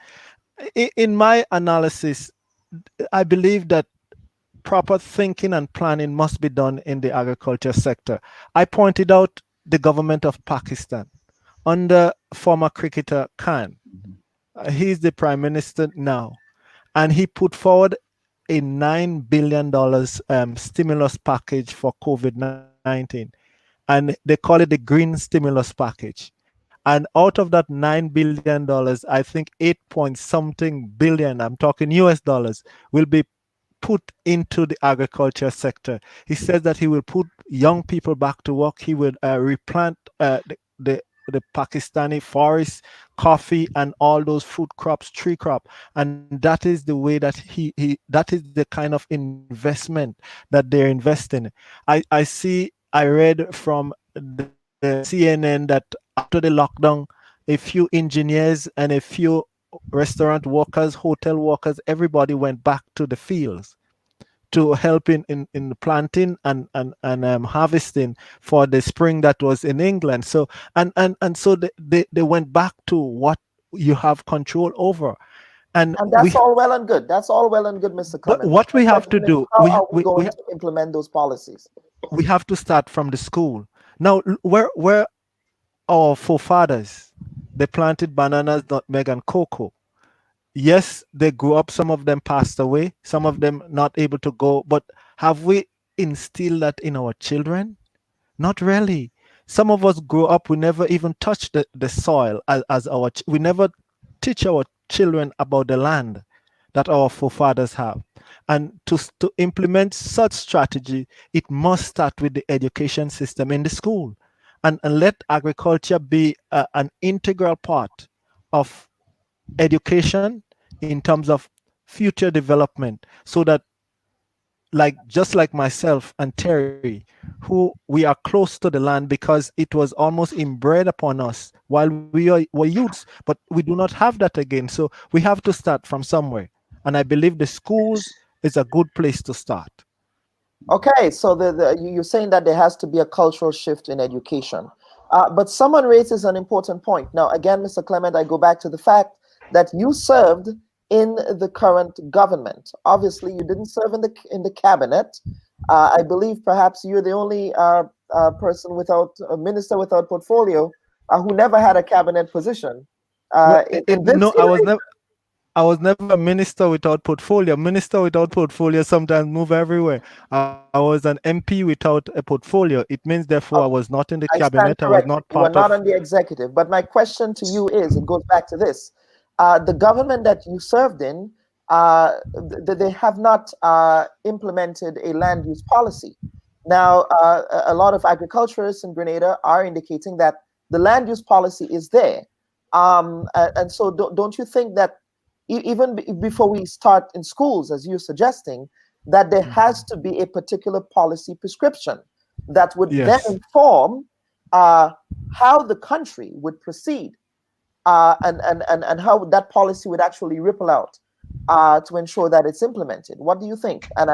Speaker 5: In my analysis, I believe that proper thinking and planning must be done in the agriculture sector. I pointed out the government of Pakistan under former cricketer Khan. He's the prime minister now, and he put forward a $9 billion stimulus package for COVID-19, and they call it the green stimulus package. And out of that $9 billion, I think 8 point something billion, I'm talking US dollars, will be put into the agriculture sector. He says that he will put young people back to work. He will replant the Pakistani forest, coffee, and all those food crops, tree crop, and that is the way that he that is the kind of investment that they're investing. I read from the CNN that after the lockdown, a few engineers and a few restaurant workers, hotel workers, everybody went back to the fields to help in planting and harvesting for the spring that was in England. So and so they went back to what you have control over. And
Speaker 1: that's all well and good. That's all well and good, Mr.
Speaker 5: but
Speaker 1: Clement.
Speaker 5: what we have to do,
Speaker 1: how are we going to implement those policies?
Speaker 5: We have to start from the school. Now, where our forefathers, they planted bananas, nutmeg, and cocoa. Yes, they grew up. Some of them passed away. Some of them not able to go. But have we instilled that in our children? Not really. Some of us grew up. We never even touched the soil as we never teach our children about the land that our forefathers have. And to implement such strategy, it must start with the education system in the school, and let agriculture be an integral part of education in terms of future development, so that just like myself and Terry, who we are close to the land because it was almost inbred upon us while were youths, but we do not have that again. So we have to start from somewhere. And I believe the schools is a good place to start.
Speaker 1: Okay, so you're saying that there has to be a cultural shift in education. But someone raises an important point. Now, again, Mr. Clement, I go back to the fact that you served in the current government. Obviously, you didn't serve in the cabinet. I believe perhaps you're the only person without a minister without portfolio who never had a cabinet position.
Speaker 5: I was never a minister without portfolio. Minister without portfolio sometimes move everywhere. I was an MP without a portfolio. It means, therefore, I was not in the cabinet. I was not part of.
Speaker 1: You were not on the executive. But my question to you is, it goes back to this. The government that you served in, they have not implemented a land use policy. Now, a lot of agriculturists in Grenada are indicating that the land use policy is there. And so don't you think that even before we start in schools, as you're suggesting, that there has to be a particular policy prescription that would then inform how the country would proceed, and how that policy would actually ripple out to ensure that it's implemented? What do you think? And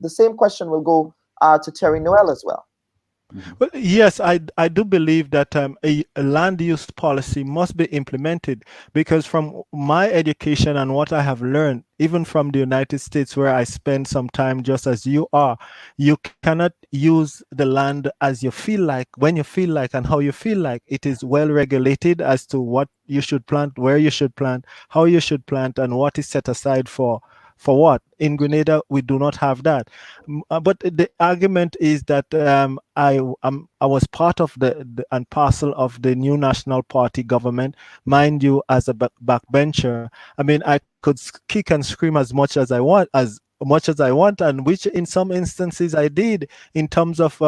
Speaker 1: the same question will go to Terry Noel as well.
Speaker 5: Well, yes, I do believe that a land use policy must be implemented, because from my education and what I have learned, even from the United States, where I spend some time just as you are, you cannot use the land as you feel like, when you feel like, and how you feel like. It is well regulated as to what you should plant, where you should plant, how you should plant, and what is set aside for what. In Grenada, we do not have that. But the argument is that I was part of the and parcel of the new National Party government, mind you, as a backbencher. I mean, I could kick and scream as much as I want, and which in some instances I did, in terms of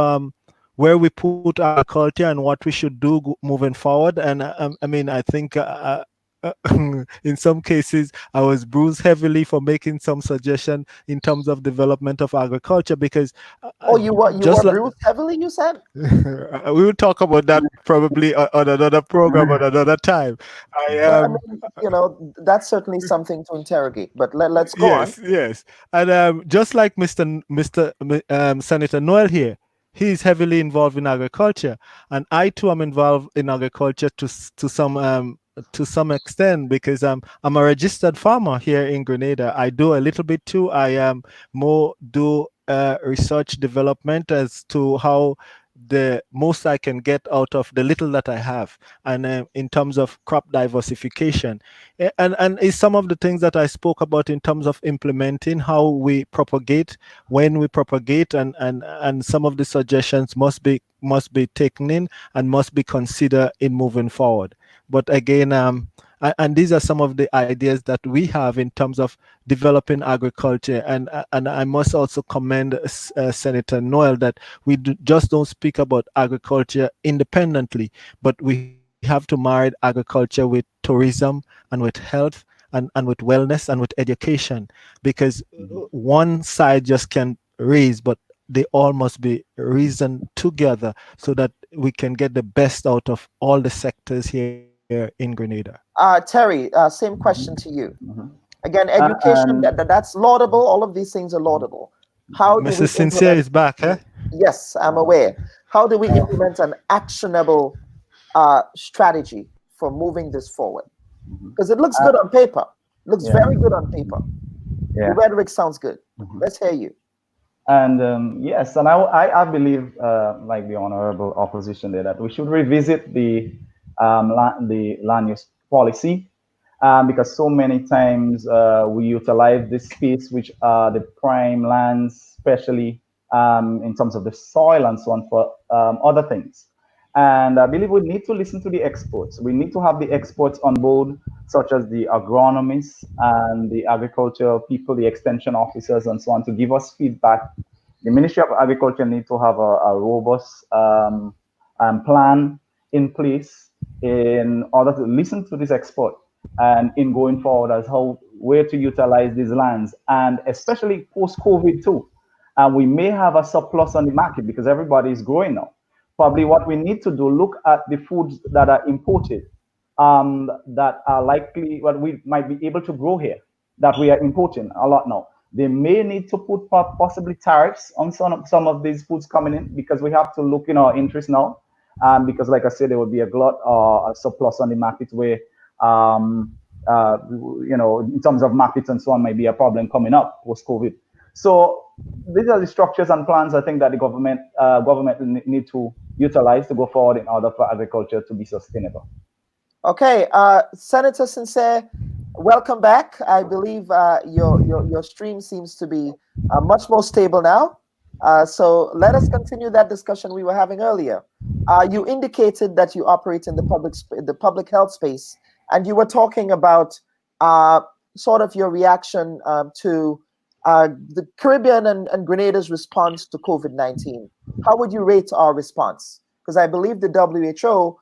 Speaker 5: where we put agriculture and what we should do moving forward. And I mean, I think in some cases I was bruised heavily for making some suggestion in terms of development of agriculture, because
Speaker 1: you were bruised heavily, you said?
Speaker 5: We will talk about that probably on another program at another time.
Speaker 1: I mean, that's certainly something to interrogate, but let's go on.
Speaker 5: Yes, and just like Mr. Senator Noel here, he's heavily involved in agriculture, and I too am involved in agriculture to some extent, because I'm a registered farmer here in Grenada. I do a little bit too. I more do research development as to how the most I can get out of the little that I have, and in terms of crop diversification, and is some of the things that I spoke about in terms of implementing how we propagate, when we propagate, and some of the suggestions must be taken in and must be considered in moving forward. But again, And these are some of the ideas that we have in terms of developing agriculture. And I must also commend Senator Noel that we just don't speak about agriculture independently, but we have to marry agriculture with tourism and with health and with wellness and with education, because one side just can raise, but they all must be reasoned together so that we can get the best out of all the sectors here in Grenada.
Speaker 1: Terry, same question to you.
Speaker 6: Mhm.
Speaker 1: Again, education,
Speaker 6: And
Speaker 1: that's laudable. All of these things are laudable. How do we
Speaker 5: Mrs. Sincere
Speaker 1: implement?
Speaker 5: is back, eh?
Speaker 1: Yes, I'm aware. How do we implement an actionable strategy for moving this forward? Because it looks good on paper. Looks
Speaker 6: yeah,
Speaker 1: very good on paper. The
Speaker 6: yeah.
Speaker 1: rhetoric sounds good. Let's hear you.
Speaker 6: And yes, and I believe, like the honorable opposition there, that we should revisit the land use policy, because so many times we utilize this space, which are the prime lands, especially in terms of the soil and so on, for other things. And I believe we need to listen to the experts. We need to have the experts on board, such as the agronomists and the agricultural people, the extension officers, and so on, to give us feedback. The Ministry of Agriculture needs to have a robust plan in place in order to listen to this expert and in going forward as how where to utilize these lands, and especially post-COVID too. And we may have a surplus on the market because everybody is growing now. Probably what we need to do, look at the foods that are imported, that are likely what we might be able to grow here, that we are importing a lot now. They may need to put possibly tariffs on some of these foods coming in, because we have to look in our interest now. Because like I said, there will be a glut or a surplus on the market where, in terms of markets and so on, might be a problem coming up post-COVID. So these are the structures and plans I think that the government need to utilize to go forward in order for agriculture to be sustainable.
Speaker 1: Okay, Senator Sincere, welcome back. I believe your stream seems to be much more stable now. So let us continue that discussion we were having earlier. You indicated that you operate in the public health space, and you were talking about sort of your reaction to the Caribbean and Grenada's response to COVID-19. How would you rate our response? Because I believe the WHO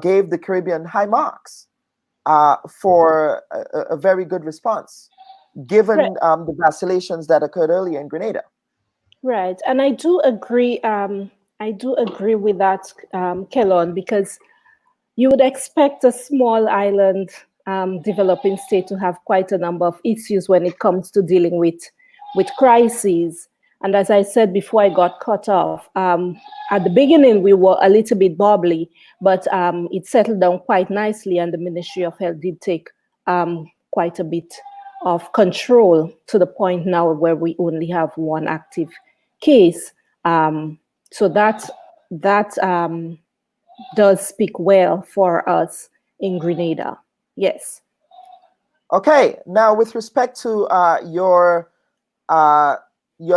Speaker 1: gave the Caribbean high marks for a very good response, given the vacillations that occurred earlier in Grenada.
Speaker 7: Right, and I do agree. I do agree with that, Kellon, because you would expect a small island developing state to have quite a number of issues when it comes to dealing with crises. And as I said before I got cut off, at the beginning we were a little bit bubbly, but it settled down quite nicely, and the Ministry of Health did take quite a bit of control to the point now where we only have one active case. So that does speak well for us in Grenada. Yes.
Speaker 1: Okay. Now, with respect to your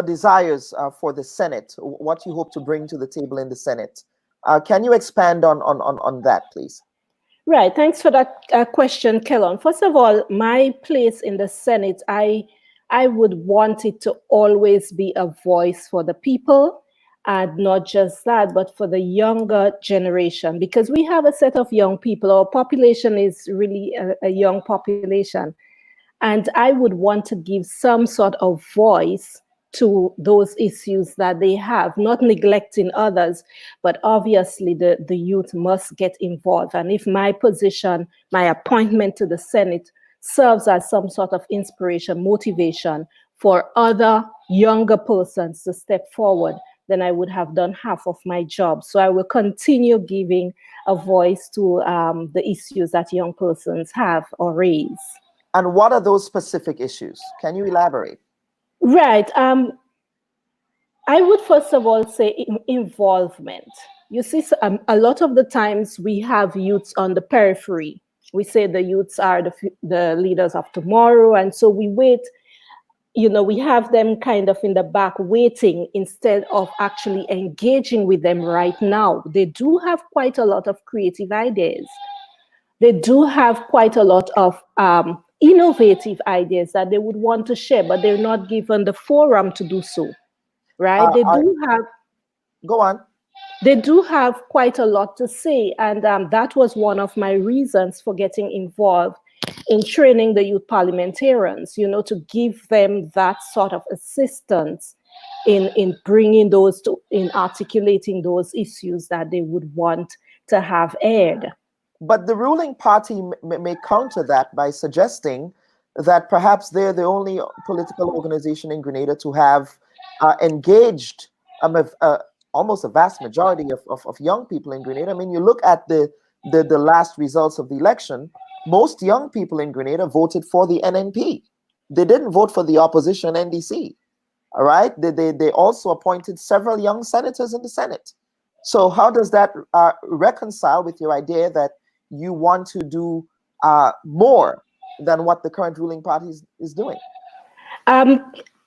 Speaker 1: desires for the Senate, what you hope to bring to the table in the Senate, can you expand on that, please?
Speaker 7: Right. Thanks for that question, Kellon. First of all, my place in the Senate, I would want it to always be a voice for the people, and not just that, but for the younger generation, because we have a set of young people. Our population is really a young population. And I would want to give some sort of voice to those issues that they have, not neglecting others, but obviously the youth must get involved. And if my position, my appointment to the Senate serves as some sort of inspiration, motivation for other younger persons to step forward, then I would have done half of my job. So I will continue giving a voice to the issues that young persons have or raise.
Speaker 1: And what are those specific issues? Can you elaborate?
Speaker 7: Right. I would first of all say involvement. You see, a lot of the times we have youths on the periphery. We say the youths are the leaders of tomorrow. And so we wait, we have them kind of in the back waiting instead of actually engaging with them right now. They do have quite a lot of creative ideas. they do have quite a lot of innovative ideas that they would want to share, but they're not given the forum to do so, right?
Speaker 1: Go on.
Speaker 7: They do have quite a lot to say, and that was one of my reasons for getting involved in training the youth parliamentarians, to give them that sort of assistance in bringing in articulating those issues that they would want to have aired.
Speaker 1: But the ruling party may counter that by suggesting that perhaps they're the only political organization in Grenada to have engaged almost a vast majority of young people in Grenada. I mean, you look at the last results of the election, most young people in Grenada voted for the NNP. They didn't vote for the opposition NDC. All right. They also appointed several young senators in the Senate. So how does that reconcile with your idea that you want to do more than what the current ruling party is doing?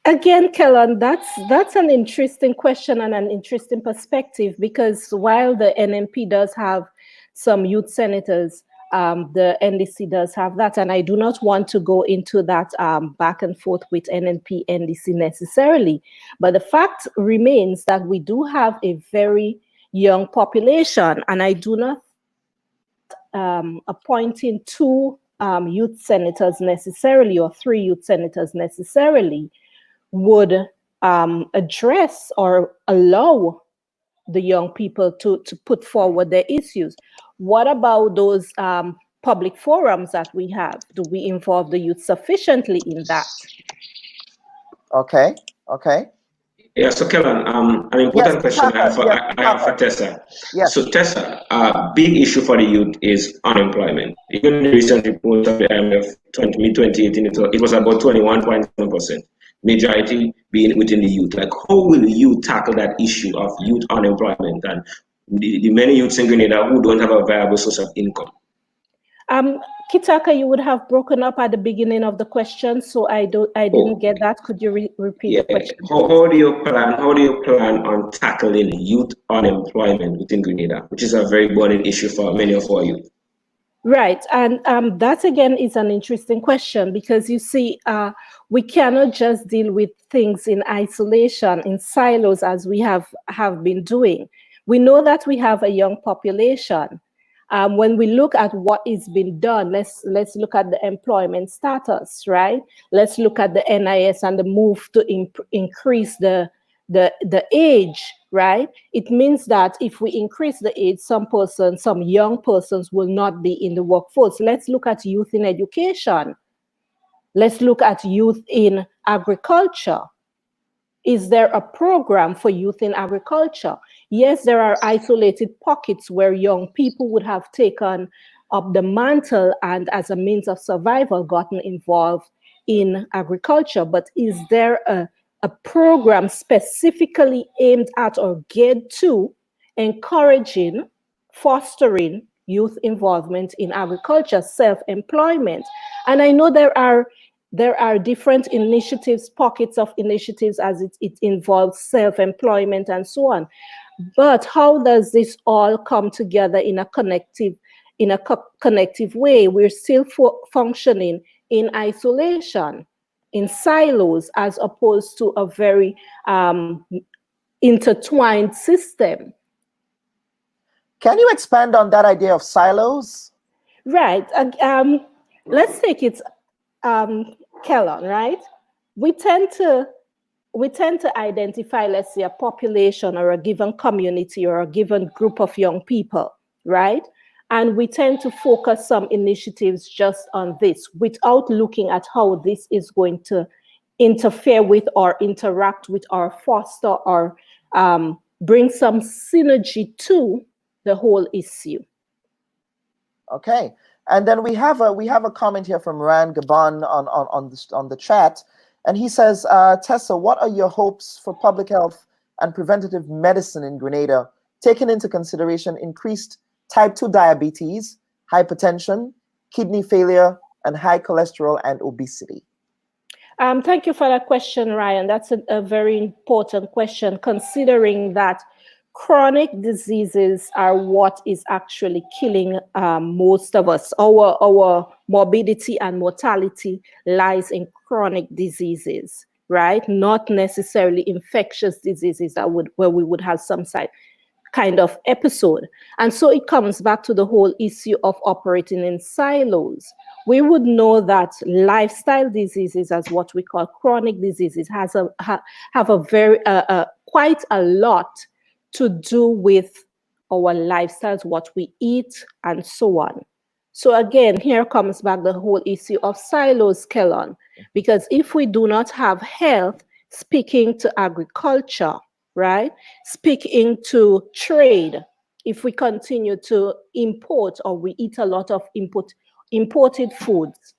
Speaker 7: Again, Kellen, that's an interesting question and an interesting perspective, because while the NNP does have some youth senators, the NDC does have that, and I do not want to go into that back and forth with NNP, NDC necessarily, but the fact remains that we do have a very young population, and I do not appointing 2 youth senators necessarily, or 3 youth senators necessarily, would address or allow the young people to put forward their issues. What about those public forums that we have? Do we involve the youth sufficiently in that?
Speaker 1: Okay.
Speaker 2: Yeah, so Kellen, an important question I have for Tessa.
Speaker 1: Yes.
Speaker 2: So Tessa, a big issue for the youth is unemployment. Even in the recent report of the IMF mid-2018, it was about 21.7%, majority being within the youth. Like, how will you tackle that issue of youth unemployment and the many youths in Grenada who don't have a viable source of income?
Speaker 7: Kitaka, you would have broken up at the beginning of the question, so I didn't get that. Could you repeat the question?
Speaker 2: How do you plan on tackling youth unemployment within Grenada, which is a very burning issue for many of our youth?
Speaker 7: Right, and that again is an interesting question, because you see, we cannot just deal with things in isolation, in silos, as we have been doing. We know that we have a young population. When we look at what is being done, let's look at the employment status, right? Let's look at the NIS and the move to increase the age, right? It means that if we increase the age, some young persons will not be in the workforce. Let's look at youth in education. Let's look at youth in agriculture. Is there a program for youth in agriculture? Yes, there are isolated pockets where young people would have taken up the mantle and as a means of survival gotten involved in agriculture. But is there a program specifically aimed at or geared to encouraging, fostering youth involvement in agriculture, self-employment? And I know there are different initiatives, pockets of initiatives as it involves self-employment and so on. But how does this all come together in a connective way? We're still functioning in isolation, in silos, as opposed to a very intertwined system.
Speaker 1: Can you expand on that idea of silos?
Speaker 7: Right. Let's take it, Kellon, right? We tend to identify, let's say, a population or a given community or a given group of young people, right? And we tend to focus some initiatives just on this without looking at how this is going to interfere with or interact with or foster or bring some synergy to the whole issue.
Speaker 1: Okay. And then we have a comment here from Rand Gabon on the chat, and he says, Tessa, what are your hopes for public health and preventative medicine in Grenada, taking into consideration increased type 2 diabetes, hypertension, kidney failure, and high cholesterol and obesity?
Speaker 7: Thank you for that question, Ryan. That's a very important question, considering that chronic diseases are what is actually killing most of us. Our morbidity and mortality lies in chronic diseases, right? Not necessarily infectious diseases where we would have some kind of episode. And so it comes back to the whole issue of operating in silos. We would know that lifestyle diseases, as what we call chronic diseases, have a very quite a lot to do with our lifestyles, what we eat, and so on. So again, here comes back the whole issue of silos, Kellon, because if we do not have health speaking to agriculture, right, speaking to trade, if we continue to import or we eat a lot of imported foods,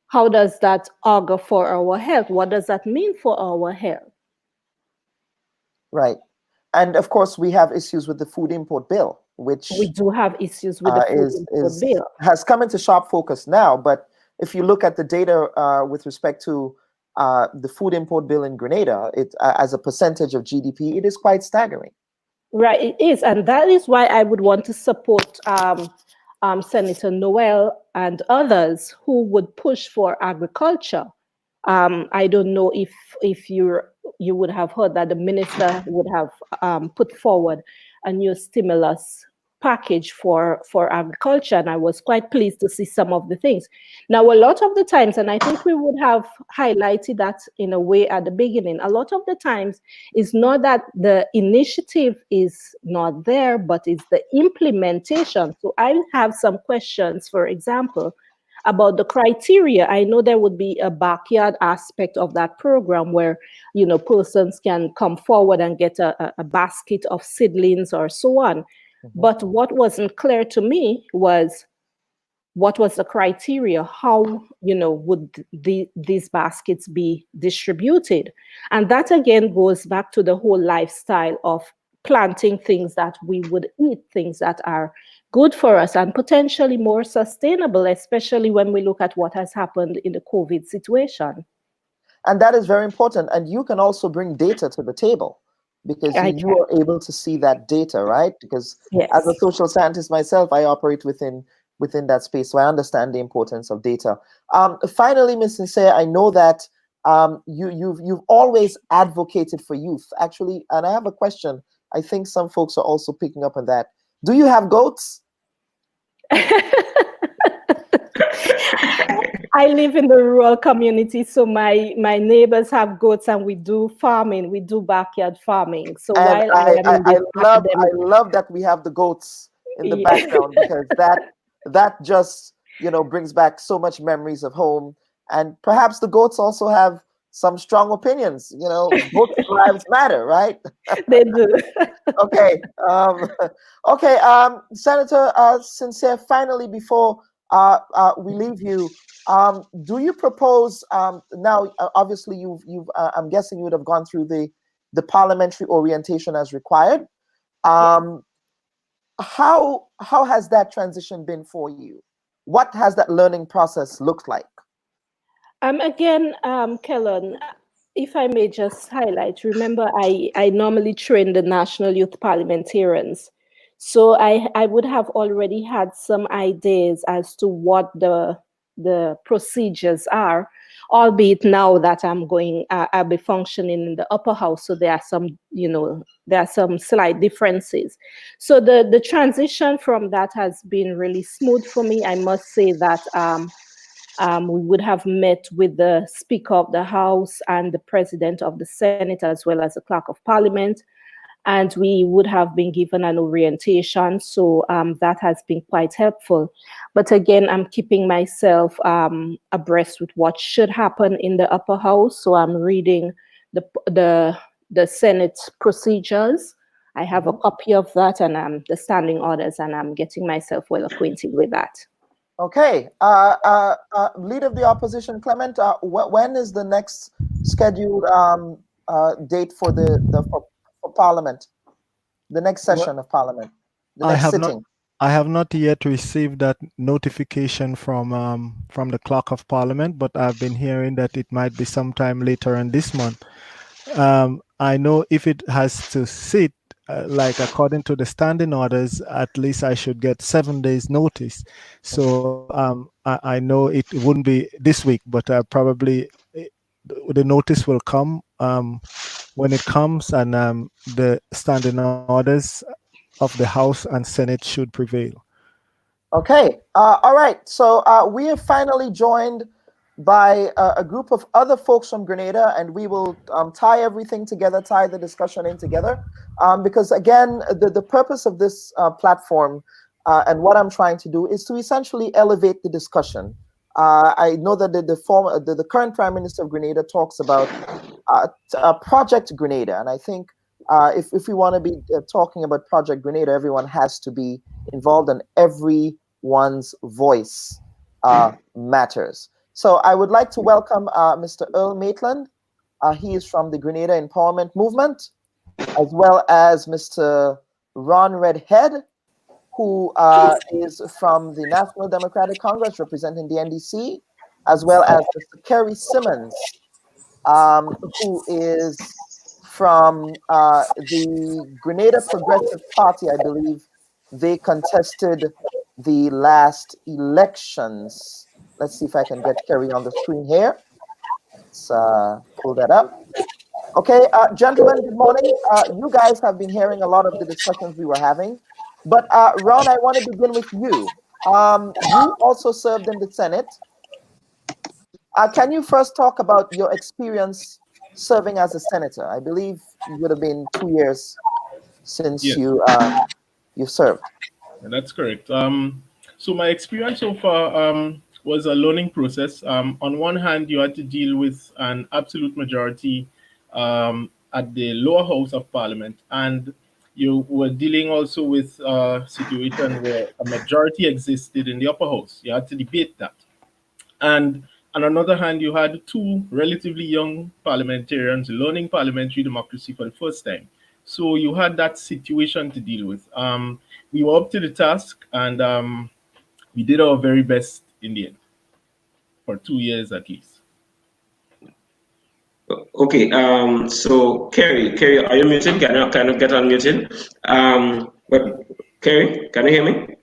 Speaker 7: how does that augur for our health? What does that mean for our health?
Speaker 1: Right. And of course, we have issues with the food import bill, which
Speaker 7: we do have issues with the food import bill.
Speaker 1: Has come into sharp focus now. But if you look at the data with respect to the food import bill in Grenada, it as a percentage of GDP, it is quite staggering.
Speaker 7: Right, it is, and that is why I would want to support Senator Noel and others who would push for agriculture. I don't know if you would have heard that the minister would have put forward a new stimulus package for agriculture, and I was quite pleased to see some of the things. Now, a lot of the times, and I think we would have highlighted that in a way at the beginning, a lot of the times it's not that the initiative is not there, but it's the implementation. So I have some questions, for example, about the criteria. I know there would be a backyard aspect of that program where, you know, persons can come forward and get a basket of seedlings or so on. But what wasn't clear to me was what was the criteria? How, you know, would these baskets be distributed? And that again goes back to the whole lifestyle of planting things that we would eat, things that are good for us and potentially more sustainable, especially when we look at what has happened in the COVID situation.
Speaker 1: And that is very important. And you can also bring data to the table, because you are able to see that data, right? Because
Speaker 7: yes,
Speaker 1: as a social scientist myself, I operate within that space, so I understand the importance of data. Finally, Ms. Sincere, I know that you've always advocated for youth, actually, and I have a question. I think some folks are also picking up on that. Do you have goats?
Speaker 7: I live in the rural community, so my neighbors have goats, and we do farming. We do backyard farming. So
Speaker 1: and
Speaker 7: while
Speaker 1: I love that we have the goats in the background, because that just, you know, brings back so much memories of home. And perhaps the goats also have some strong opinions. You know, both lives matter, right?
Speaker 7: They do.
Speaker 1: Okay. Senator Sincere, finally, before we leave you, do you propose now? Obviously, you've I'm guessing you would have gone through the parliamentary orientation as required. How has that transition been for you? What has that learning process looked like?
Speaker 7: Again, Kellon, if I may just highlight, remember I normally train the National Youth Parliamentarians. So I would have already had some ideas as to what the procedures are, albeit now that I'll be functioning in the upper house. So there are some, you know, there are some slight differences. So the transition from that has been really smooth for me. I must say that we would have met with the Speaker of the House and the President of the Senate, as well as the Clerk of Parliament. And we would have been given an orientation. So that has been quite helpful. But again, I'm keeping myself abreast with what should happen in the upper house. So I'm reading the Senate procedures. I have a copy of that, and the standing orders, and I'm getting myself well acquainted with that.
Speaker 1: Okay. Leader of the opposition, Clement, when is the next scheduled date for for Parliament, the next session of Parliament, the next sitting?
Speaker 5: I have not yet received that notification from the Clerk of Parliament, but I've been hearing that it might be sometime later in this month. I know if it has to sit, like according to the standing orders, at least I should get 7 days notice. So I know it wouldn't be this week, but probably the notice will come when it comes, and the standing orders of the House and Senate should prevail.
Speaker 1: Okay. All right. So we are finally joined by a group of other folks from Grenada, and we will tie everything together, tie the discussion in together. Because again, the purpose of this platform and what I'm trying to do is to essentially elevate the discussion. I know that the current Prime Minister of Grenada talks about Project Grenada, and I think if we want to be talking about Project Grenada, everyone has to be involved, and everyone's voice matters. So I would like to welcome Mr. Earl Maitland. He is from the Grenada Empowerment Movement, as well as Mr. Ron Redhead, who is from the National Democratic Congress representing the NDC, as well as Mr. Kerry Simmons, who is from the Grenada Progressive Party. I believe they contested the last elections. Let's see if I can get Kerry on the screen here. Let's pull that up. Okay, gentlemen, good morning. You guys have been hearing a lot of the discussions we were having, but Ron, I want to begin with you. You also served in the Senate. Can you first talk about your experience serving as a senator? I believe it would have been 2 years since you served.
Speaker 8: That's correct. So my experience so far was a learning process. On one hand, you had to deal with an absolute majority at the lower house of parliament, and you were dealing also with a situation where a majority existed in the upper house. You had to debate that. And on another hand, you had two relatively young parliamentarians learning parliamentary democracy for the first time. So you had that situation to deal with. We were up to the task, and we did our very best in the end, for 2 years at least.
Speaker 2: Okay, so Kerry, are you muted? Can I kind of get unmuted? But Kerry, can you hear me?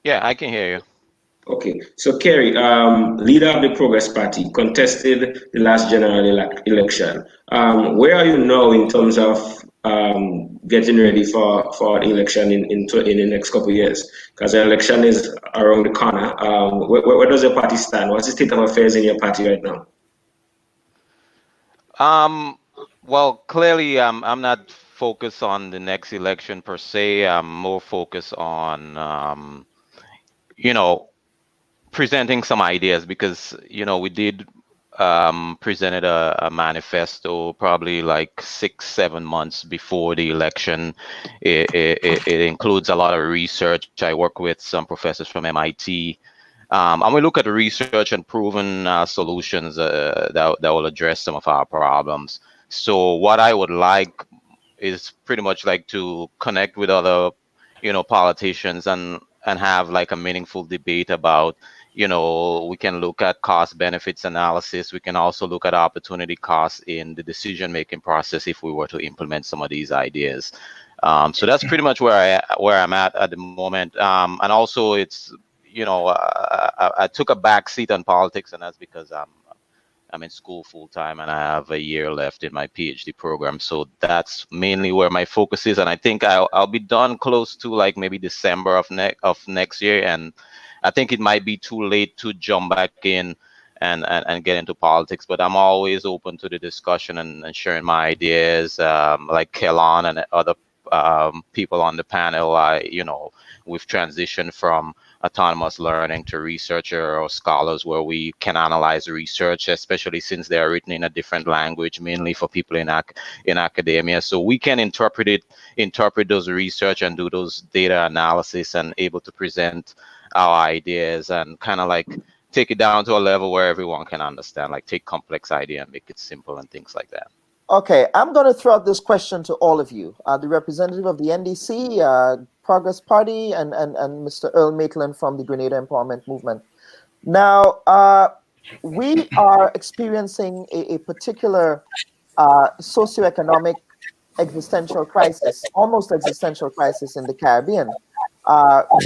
Speaker 9: Yeah, I can hear you.
Speaker 2: Okay, so Kerry, leader of the Progress Party, contested the last general election. Where are you now in terms of getting ready for election in the next couple of years? Because the election is around the corner. Where does your party stand? What's the state of affairs in your party right now?
Speaker 9: Well, clearly, I'm not focused on the next election per se. I'm more focused on, presenting some ideas because, we did presented a manifesto probably like 6-7 months before the election. It includes a lot of research. I work with some professors from MIT. And we look at research and proven solutions that will address some of our problems. So what I would like is pretty much like to connect with other, politicians and have like a meaningful debate about, we can look at cost benefits analysis. We can also look at opportunity costs in the decision-making process if we were to implement some of these ideas. So that's pretty much where I'm at the moment. And also it's, I took a back seat on politics, and that's because I'm in school full time and I have a year left in my PhD program. So that's mainly where my focus is. And I think I'll be done close to like maybe December of next year. And I think it might be too late to jump back in and get into politics, but I'm always open to the discussion and sharing my ideas. Like Kellan and other people on the panel, we've transitioned from autonomous learning to researcher or scholars where we can analyze research, especially since they are written in a different language, mainly for people in academia. So we can interpret those research and do those data analysis and able to present our ideas and kind of like take it down to a level where everyone can understand, like take complex idea and make it simple and things like that.
Speaker 1: Okay, I'm going to throw out this question to all of you, the representative of the NDC, Progress Party, and Mr. Earl Maitland from the Grenada Empowerment Movement. Now, we are experiencing a particular socioeconomic existential crisis, almost existential crisis in the Caribbean,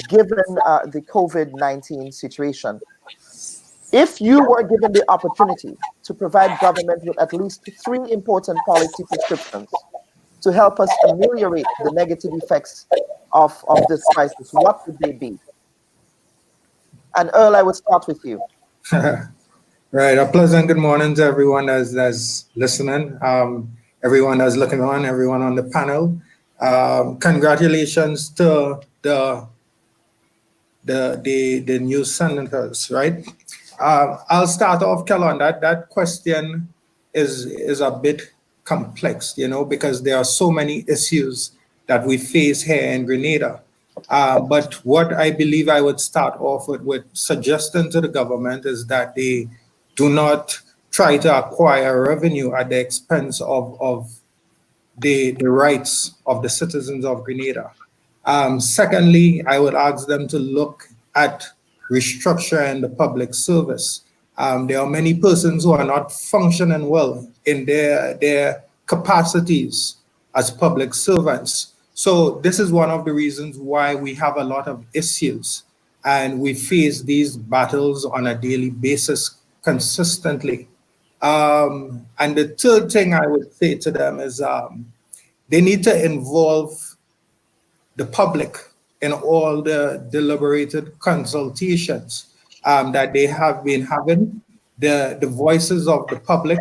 Speaker 1: given the COVID-19 situation. If you were given the opportunity to provide government with at least 3 important policy prescriptions to help us ameliorate the negative effects of this crisis, what would they be? And Earl, I would start with you.
Speaker 10: Right. A pleasant good morning to everyone that's listening, everyone that's looking on, everyone on the panel. Congratulations to the new senators, right? I'll start off, Kellon. That question is a bit complex, because there are so many issues that we face here in Grenada. But what I believe I would start off with suggesting to the government is that they do not try to acquire revenue at the expense of the rights of the citizens of Grenada. Secondly, I would ask them to look at restructuring the public service. There are many persons who are not functioning well in their capacities as public servants. So this is one of the reasons why we have a lot of issues and we face these battles on a daily basis consistently. And the third thing I would say to them is they need to involve the public in all the deliberated consultations that they have been having. The voices of the public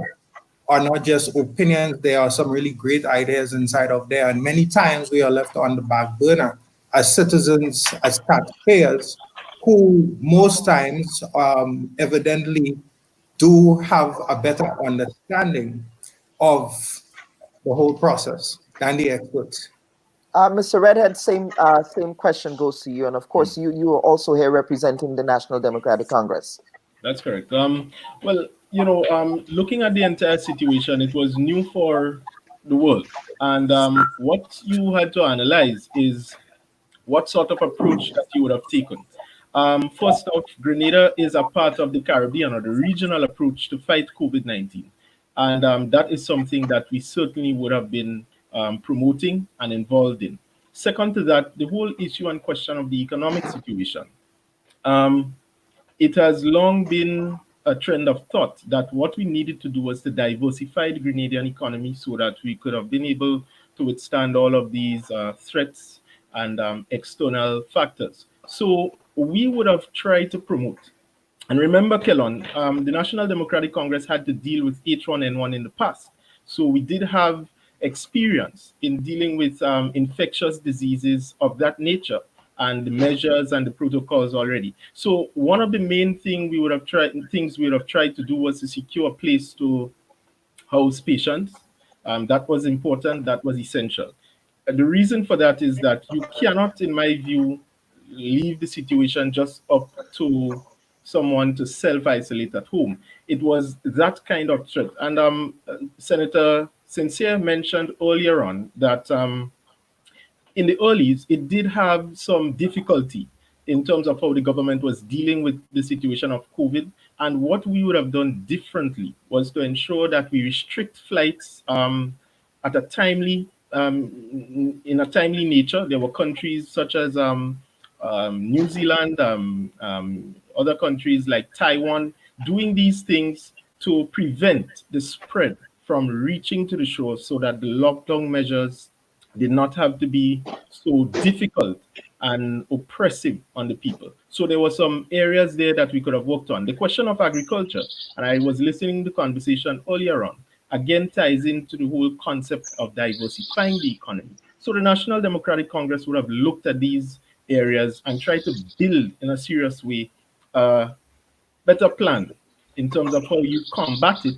Speaker 10: are not just opinions, there are some really great ideas inside of there. And many times we are left on the back burner as citizens, as taxpayers, who most times evidently do have a better understanding of the whole process than the experts.
Speaker 1: Mr. Redhead, same question goes to you, and of course, you are also here representing the National Democratic Congress.
Speaker 8: That's correct. Well, looking at the entire situation, it was new for the world, and what you had to analyze is what sort of approach that you would have taken. First off, Grenada is a part of the Caribbean or the regional approach to fight COVID-19. And that is something that we certainly would have been promoting and involved in. Second to that, the whole issue and question of the economic situation. It has long been a trend of thought that what we needed to do was to diversify the Grenadian economy so that we could have been able to withstand all of these threats and external factors. So we would have tried to promote. And remember, Kellon, the National Democratic Congress had to deal with H1N1 in the past. So we did have experience in dealing with infectious diseases of that nature and the measures and the protocols already. So one of the main things we would have tried to do was to secure a place to house patients. That was important, that was essential. The reason for that is that you cannot, in my view, leave the situation just up to someone to self-isolate at home. It was that kind of threat. And Senator Sincere mentioned earlier on that in the earlies, it did have some difficulty in terms of how the government was dealing with the situation of COVID. And what we would have done differently was to ensure that we restrict flights at a timely, in a timely nature. There were countries such as New Zealand, other countries like Taiwan, doing these things to prevent the spread from reaching to the shore so that the lockdown measures did not have to be so difficult and oppressive on the people. So there were some areas there that we could have worked on. The question of agriculture, and I was listening to the conversation earlier on, again ties into the whole concept of diversifying the economy. So the National Democratic Congress would have looked at these areas and tried to build in a serious way a better plan in terms of how you combat it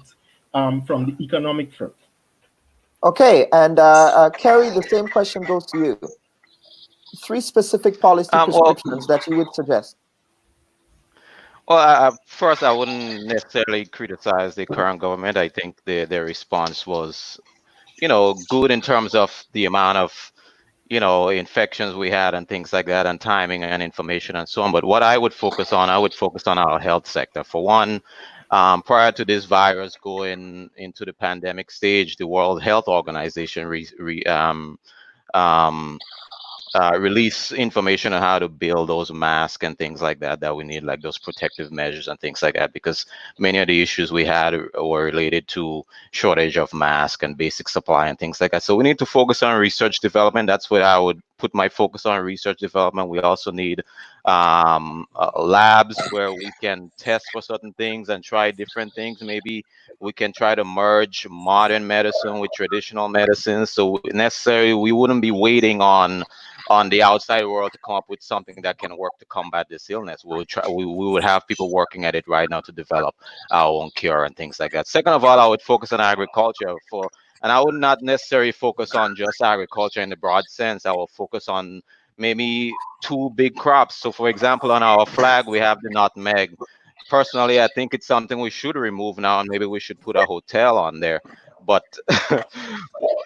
Speaker 8: from the economic front.
Speaker 1: Okay, and Kerry, the same question goes to you. 3 specific policy prescriptions that you would suggest.
Speaker 9: Well, first, I wouldn't necessarily criticize the current government. I think their response was, good in terms of the amount of, infections we had and things like that, and timing and information and so on. But what I would focus on our health sector. For one, Prior to this virus going into the pandemic stage, the World Health Organization um, release information on how to build those masks and things like that we need, like those protective measures and things like that, because many of the issues we had were related to shortage of masks and basic supply and things like that. So we need to focus on research development. That's what I would put my focus on, research development. We also need labs where we can test for certain things and try different things. Maybe we can try to merge modern medicine with traditional medicine. So necessarily we wouldn't be waiting on the outside world to come up with something that can work to combat this illness. We would have people working at it right now to develop our own cure and things like that. Second of all, I would focus on agriculture and I would not necessarily focus on just agriculture in the broad sense. I will focus on maybe two big crops. So for example, on our flag, we have the nutmeg. Personally, I think it's something we should remove now, and maybe we should put a hotel on there. But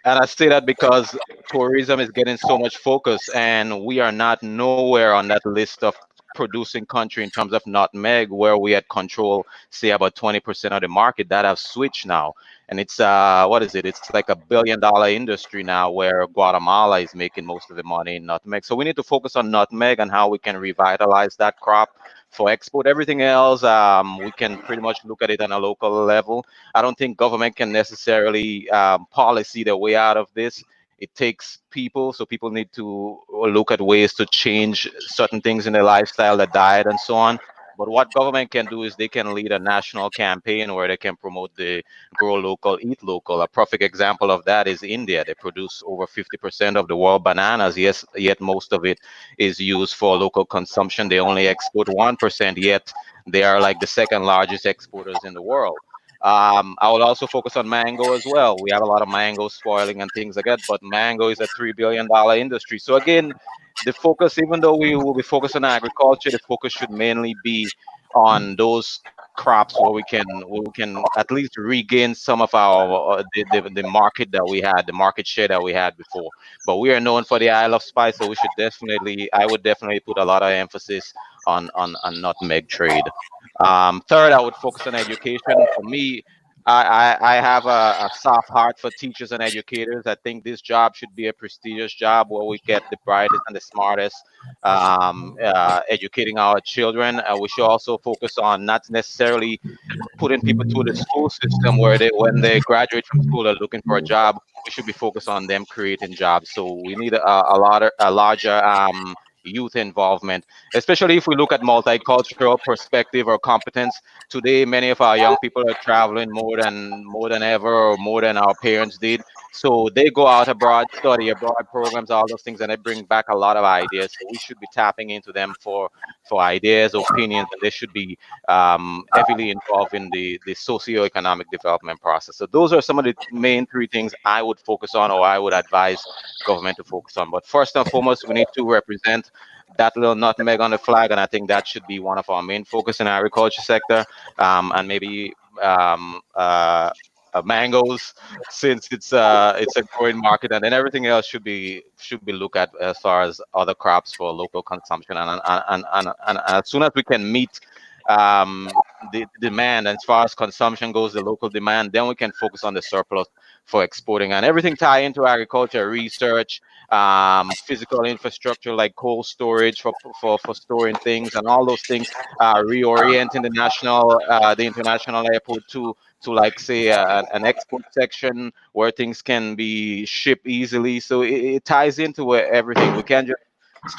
Speaker 9: and I say that because tourism is getting so much focus, and we are not nowhere on that list of producing country in terms of nutmeg, where we had control, say about 20% of the market. That have switched now, and it's what is it? It's like $1 billion industry now, where Guatemala is making most of the money in nutmeg. So we need to focus on nutmeg and how we can revitalize that crop for export. Everything else, we can pretty much look at it on a local level. I don't think government can necessarily policy their way out of this. It takes people, so people need to look at ways to change certain things in their lifestyle, their diet, and so on. But what government can do is they can lead a national campaign where they can promote the grow local, eat local. A perfect example of that is India. They produce over 50% of the world bananas, yes, yet most of it is used for local consumption. They only export 1%, yet they are like the second largest exporters in the world. I would also focus on mango as well. We have a lot of mango spoiling and things like that, but mango is a $3 billion industry. So again, the focus, even though we will be focused on agriculture, the focus should mainly be on those crops where we can at least regain some of our the market that we had, the market share that we had before. But we are known for the Isle of Spice, so we should definitely, I would definitely put a lot of emphasis on nutmeg trade. Third, I would focus on education. For me, I have a soft heart for teachers and educators. I think this job should be a prestigious job where we get the brightest and the smartest educating our children. We should also focus on not necessarily putting people through the school system where when they graduate from school, are looking for a job. We should be focused on them creating jobs. So we need a larger youth involvement, especially if we look at multicultural perspective or competence. Today, many of our young people are traveling more than ever, or more than our parents did. So they go out abroad, study abroad programs, all those things, and they bring back a lot of ideas. So we should be tapping into them for ideas, opinions, and they should be heavily involved in the socio-economic development process. So those are some of the main three things I would focus on, or I would advise government to focus on. But first and foremost, we need to represent that little nutmeg on the flag, and I think that should be one of our main focus in the agriculture sector, and maybe mangoes, since it's a growing market, and then everything else should be looked at as far as other crops for local consumption, and as soon as we can meet the demand as far as consumption goes, the local demand, then we can focus on the surplus for exporting, and everything tie into agriculture, research, physical infrastructure like cold storage for storing things, and all those things, reorienting the international airport to like say an export section where things can be shipped easily. So it ties into everything. We can't just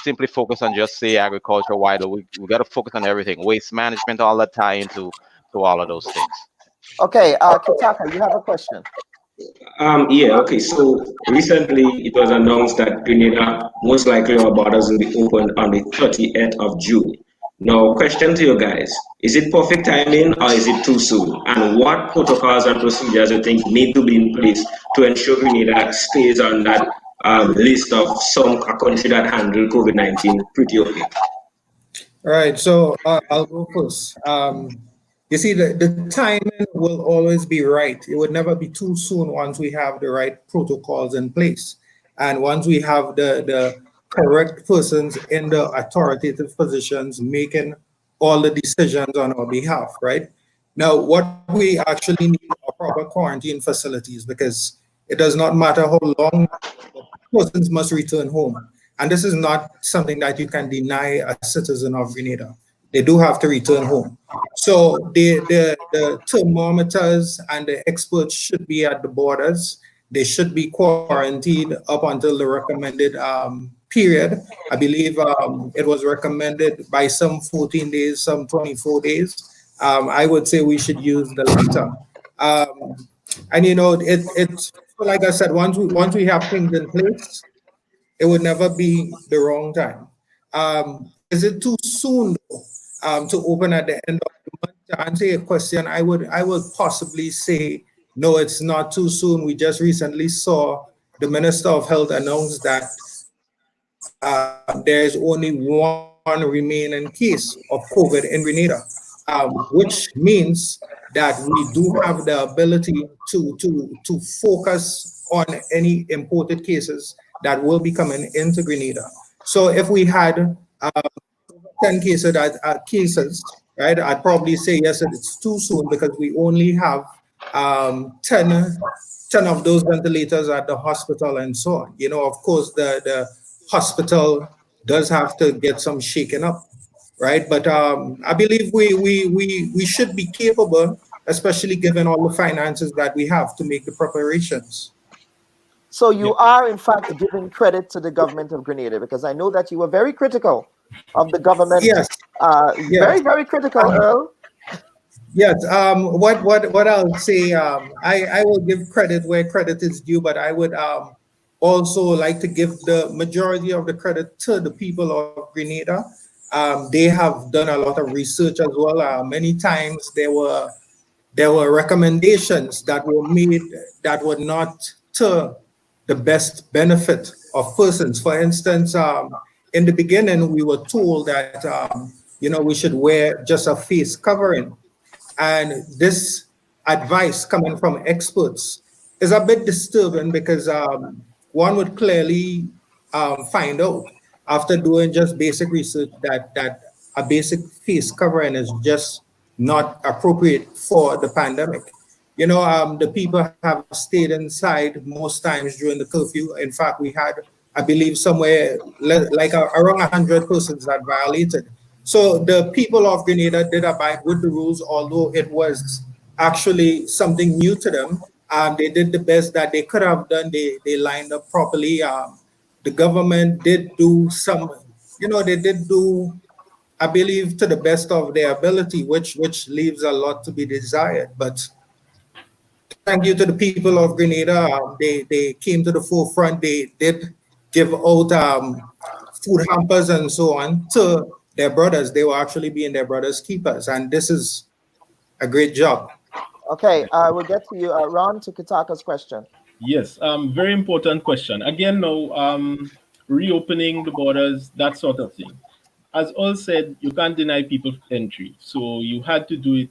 Speaker 9: simply focus on just say agriculture. Why do we got to focus on everything? Waste management, all that tie into to all of those things.
Speaker 1: Okay, Kitaka, you have a question.
Speaker 2: Yeah, okay. So recently it was announced that Grenada, most likely our borders will be opened on the 30th of June. Now, question to you guys, is it perfect timing or is it too soon? And what protocols and procedures you think need to be in place to ensure Grenada stays on that list of a country that handle COVID-19 pretty okay?
Speaker 10: All right, so I'll go first. You see, the timing will always be right. It would never be too soon once we have the right protocols in place. And once we have the correct persons in the authoritative positions making all the decisions on our behalf, right? Now, what we actually need are proper quarantine facilities, because it does not matter how long, persons must return home. And this is not something that you can deny a citizen of Grenada. They do have to return home. So the thermometers and the experts should be at the borders. They should be quarantined up until the recommended period. I believe it was recommended by some 14 days, some 24 days. I would say we should use the latter. And you know, it's like I said, once we have things in place, it would never be the wrong time. Is it too soon though, to open at the end of the month? To answer your question, I would possibly say no, it's not too soon. We just recently saw the Minister of Health announce that there is only one remaining case of COVID in Grenada, which means that we do have the ability to focus on any imported cases that will be coming into Grenada. So if we had 10 cases, right, I'd probably say yes, it's too soon because we only have 10 of those ventilators at the hospital and so on. You know, of course, the hospital does have to get some shaken up, right? But I believe we should be capable, especially given all the finances that we have to make the preparations.
Speaker 1: So you are, in fact, giving credit to the government of Grenada, because I know that you were very critical of the government.
Speaker 10: Yes.
Speaker 1: Very, very critical, Earl.
Speaker 10: Yes. What I'll say, I will give credit where credit is due, but I would also like to give the majority of the credit to the people of Grenada. They have done a lot of research as well. Many times there were recommendations that were made that were not to the best benefit of persons. For instance, in the beginning, we were told that we should wear just a face covering, and this advice coming from experts is a bit disturbing because one would clearly find out after doing just basic research that a basic face covering is just not appropriate for the pandemic. You know, the people have stayed inside most times during the curfew. In fact, we had, I believe, somewhere like around 100 persons that violated. So the people of Grenada did abide with the rules, although it was actually something new to them. They did the best that they could have done. They lined up properly. The government did do some, they did do, I believe, to the best of their ability, which leaves a lot to be desired. But thank you to the people of Grenada. They came to the forefront. They did give out food hampers and so on to their brothers. They were actually being their brothers' keepers. And this is a great job.
Speaker 1: Okay, we'll get to you. Ron, to Kitaka's question.
Speaker 8: Yes, very important question. Again, now, reopening the borders, that sort of thing. As all said, you can't deny people entry. So you had to do it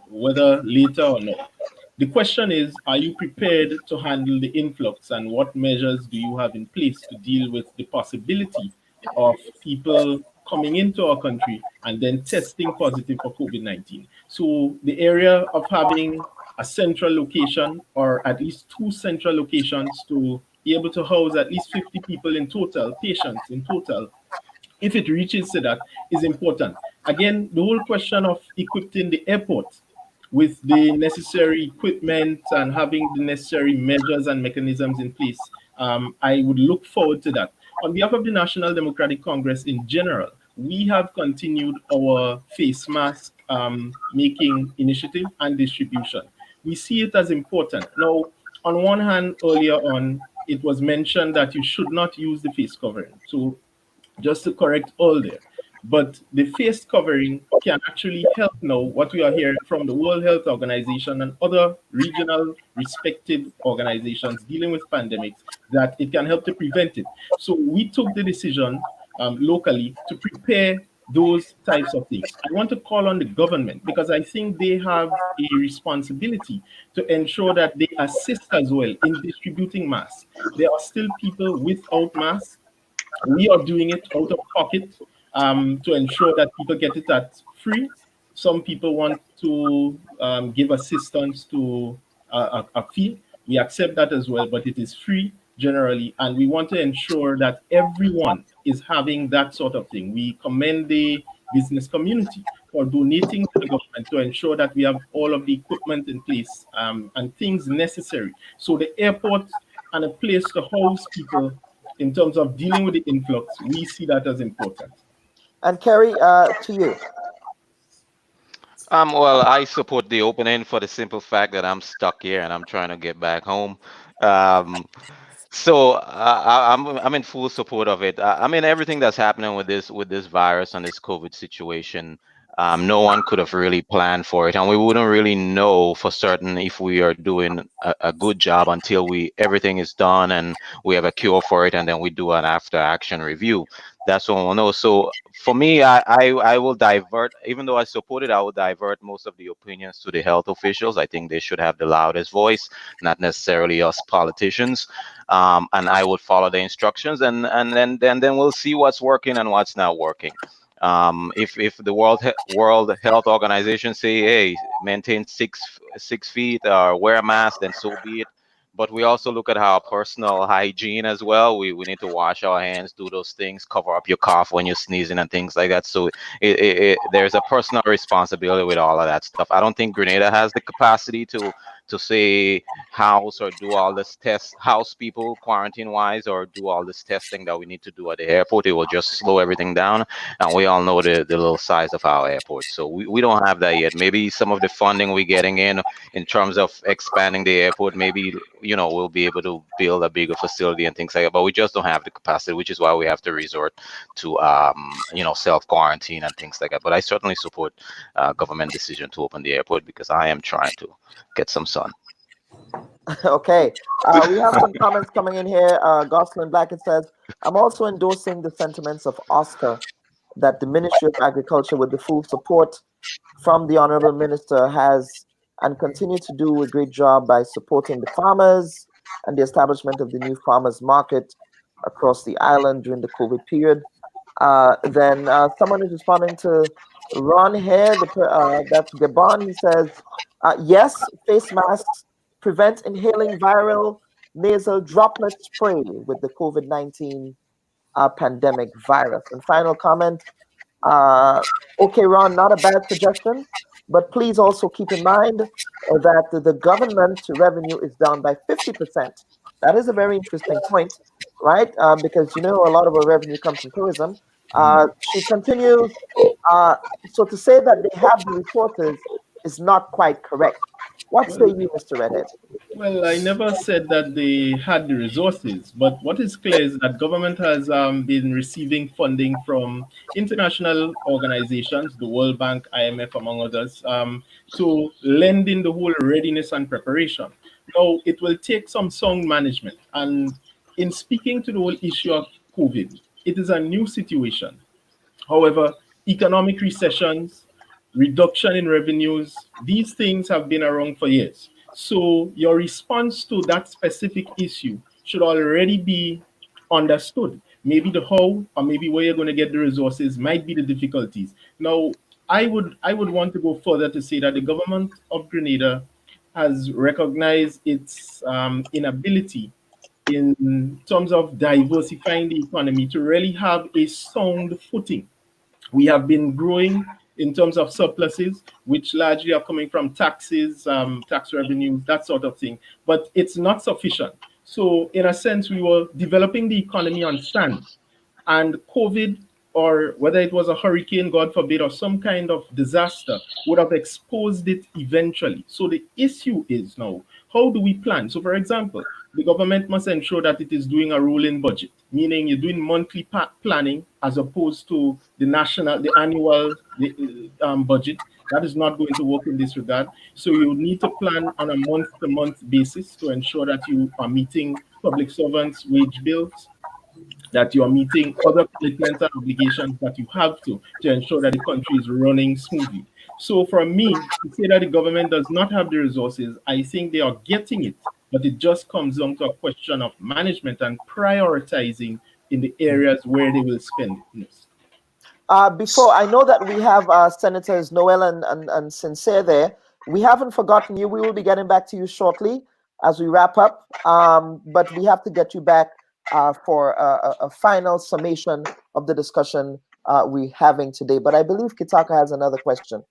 Speaker 8: whether later or not. The question is, are you prepared to handle the influx, and what measures do you have in place to deal with the possibility of people coming into our country and then testing positive for COVID-19? So the area of having a central location, or at least two central locations, to be able to house at least 50 people in total, patients in total, if it reaches to that, is important. Again, the whole question of equipping the airport with the necessary equipment and having the necessary measures and mechanisms in place, I would look forward to that. On behalf of the National Democratic Congress in general, we have continued our face mask making initiative and distribution. We see it as important. Now, on one hand, earlier on, it was mentioned that you should not use the face covering. So just to correct all there. But the face covering can actually help now, what we are hearing from the World Health Organization and other regional respected organizations dealing with pandemics, that it can help to prevent it. So we took the decision locally to prepare those types of things. I want to call on the government, because I think they have a responsibility to ensure that they assist as well in distributing masks. There are still people without masks. We are doing it out of pocket to ensure that people get it at free. Some people want to give assistance to a fee. We accept that as well, but it is free generally, and we want to ensure that everyone is having that sort of thing. We commend the business community for donating to the government to ensure that we have all of the equipment in place and things necessary. So the airport and a place to house people in terms of dealing with the influx, we see that as important.
Speaker 1: And Kerry, to you.
Speaker 9: Well, I support the opening for the simple fact that I'm stuck here and I'm trying to get back home. Um, So I'm in full support of it. I mean everything that's happening with this virus and this COVID situation. No one could have really planned for it, and we wouldn't really know for certain if we are doing a good job until we everything is done and we have a cure for it, and then we do an after action review. That's when we'll know. So for me, I will divert, even though I support it, I will divert most of the opinions to the health officials. I think they should have the loudest voice, not necessarily us politicians. And I would follow the instructions, and then we'll see what's working and what's not working. If the World Health Organization say, hey, maintain 6 feet or wear a mask, then so be it. But we also look at our personal hygiene as well. We need to wash our hands, do those things, cover up your cough when you're sneezing and things like that. So there's a personal responsibility with all of that stuff. I don't think Grenada has the capacity to say house or do all this test house people quarantine wise or do all this testing that we need to do at the airport. It will just slow everything down, and we all know the little size of our airport, so we don't have that yet. Maybe some of the funding we're getting in terms of expanding the airport, maybe we'll be able to build a bigger facility and things like that, but we just don't have the capacity, which is why we have to resort to self quarantine and things like that. But I certainly support government decision to open the airport because I am trying to get some sun.
Speaker 1: Okay, we have some comments coming in here. Gosselin Blackett says, I'm also endorsing the sentiments of Oscar that the Ministry of Agriculture, with the full support from the Honorable Minister, has and continue to do a great job by supporting the farmers and the establishment of the new farmers market across the island during the COVID period. Then someone is responding to Ron here, that's Gabon. He says, yes, face masks prevent inhaling viral nasal droplet spray with the COVID-19 pandemic virus. And final comment, okay, Ron, not a bad suggestion, but please also keep in mind that the government revenue is down by 50%. That is a very interesting point, right? Because a lot of our revenue comes from tourism. She continues, so to say that they have the resources is not quite correct. What say you, Mr. Redhead?
Speaker 8: Well, I never said that they had the resources, but what is clear is that government has been receiving funding from international organizations, the World Bank, IMF, among others, to lend in the whole readiness and preparation. Now, it will take some sound management. And in speaking to the whole issue of COVID, it is a new situation. However, economic recessions, reduction in revenues, these things have been around for years. So your response to that specific issue should already be understood. Maybe the how or maybe where you're going to get the resources might be the difficulties. Now, I would want to go further to say that the government of Grenada has recognized its inability in terms of diversifying the economy to really have a sound footing. We have been growing in terms of surpluses, which largely are coming from taxes, tax revenues, that sort of thing. But it's not sufficient. So, in a sense, we were developing the economy on sand. And COVID, or whether it was a hurricane, God forbid, or some kind of disaster, would have exposed it eventually. So the issue is now, how do we plan? So, for example, the government must ensure that it is doing a rolling budget, meaning you're doing monthly planning as opposed to the annual budget. That is not going to work in this regard. So you need to plan on a month-to-month basis to ensure that you are meeting public servants' wage bills, that you are meeting other commitments and obligations that you have to ensure that the country is running smoothly. So for me, to say that the government does not have the resources, I think they are getting it, but it just comes down to a question of management and prioritizing in the areas where they will spend it most.
Speaker 1: Before, I know that we have Senators Noel and Sincere there. We haven't forgotten you. We will be getting back to you shortly as we wrap up. But we have to get you back for a final summation of the discussion we're having today. But I believe Kitaka has another question.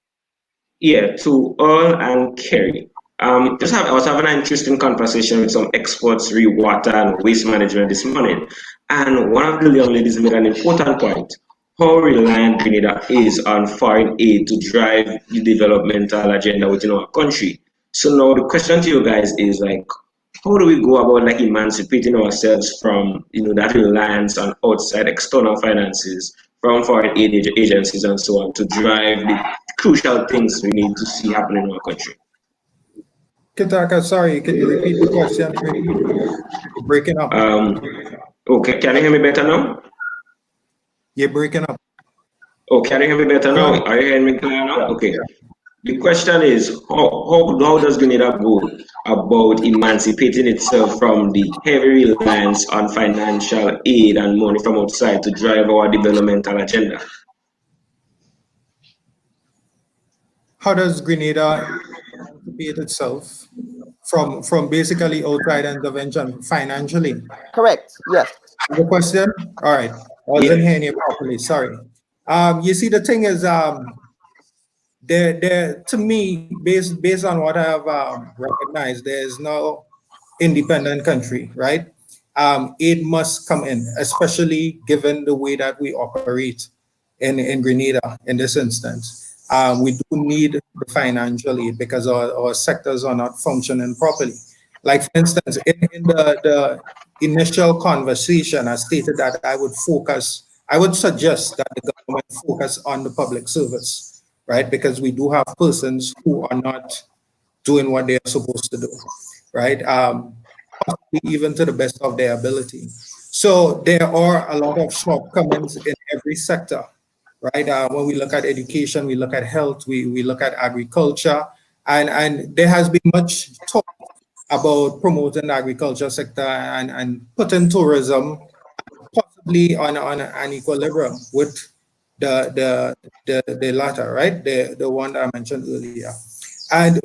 Speaker 2: Yeah, to Earl and Kerry. I was having an interesting conversation with some experts re water and waste management this morning, and one of the young ladies made an important point: how reliant Grenada is on foreign aid to drive the developmental agenda within our country. So now the question to you guys is like, how do we go about like emancipating ourselves from that reliance on outside external finances from foreign agencies and so on to drive the crucial things we need to see happening in our country?
Speaker 10: Kitaka, sorry, can you repeat the question for me? Breaking up.
Speaker 2: Okay, can you hear me better now?
Speaker 10: You're breaking up.
Speaker 2: Oh, can you hear me better
Speaker 10: Go
Speaker 2: now?
Speaker 10: ahead.
Speaker 2: Are you hearing me clear now?
Speaker 10: Yeah.
Speaker 2: Okay. The question is, how does Grenada go about emancipating itself from the heavy reliance on financial aid and money from outside to drive our developmental agenda?
Speaker 10: How does Grenada emancipate itself from basically outside intervention financially?
Speaker 1: Correct. Yes.
Speaker 10: The question? All right. I wasn't
Speaker 2: Yes.
Speaker 10: hearing you properly. Sorry. You see, the thing is, there to me, based on what I have recognized, there is no independent country, right? Aid must come in, especially given the way that we operate in Grenada in this instance. We do need the financial aid because our sectors are not functioning properly. Like, for instance, in the initial conversation, I stated that I would suggest that the government focus on the public service, right? Because we do have persons who are not doing what they are supposed to do, right? Possibly even to the best of their ability. So there are a lot of shortcomings in every sector, right? When we look at education, we look at health, we look at agriculture, and there has been much talk about promoting the agriculture sector and putting tourism possibly on an equilibrium with the latter, right? The one that I mentioned earlier. And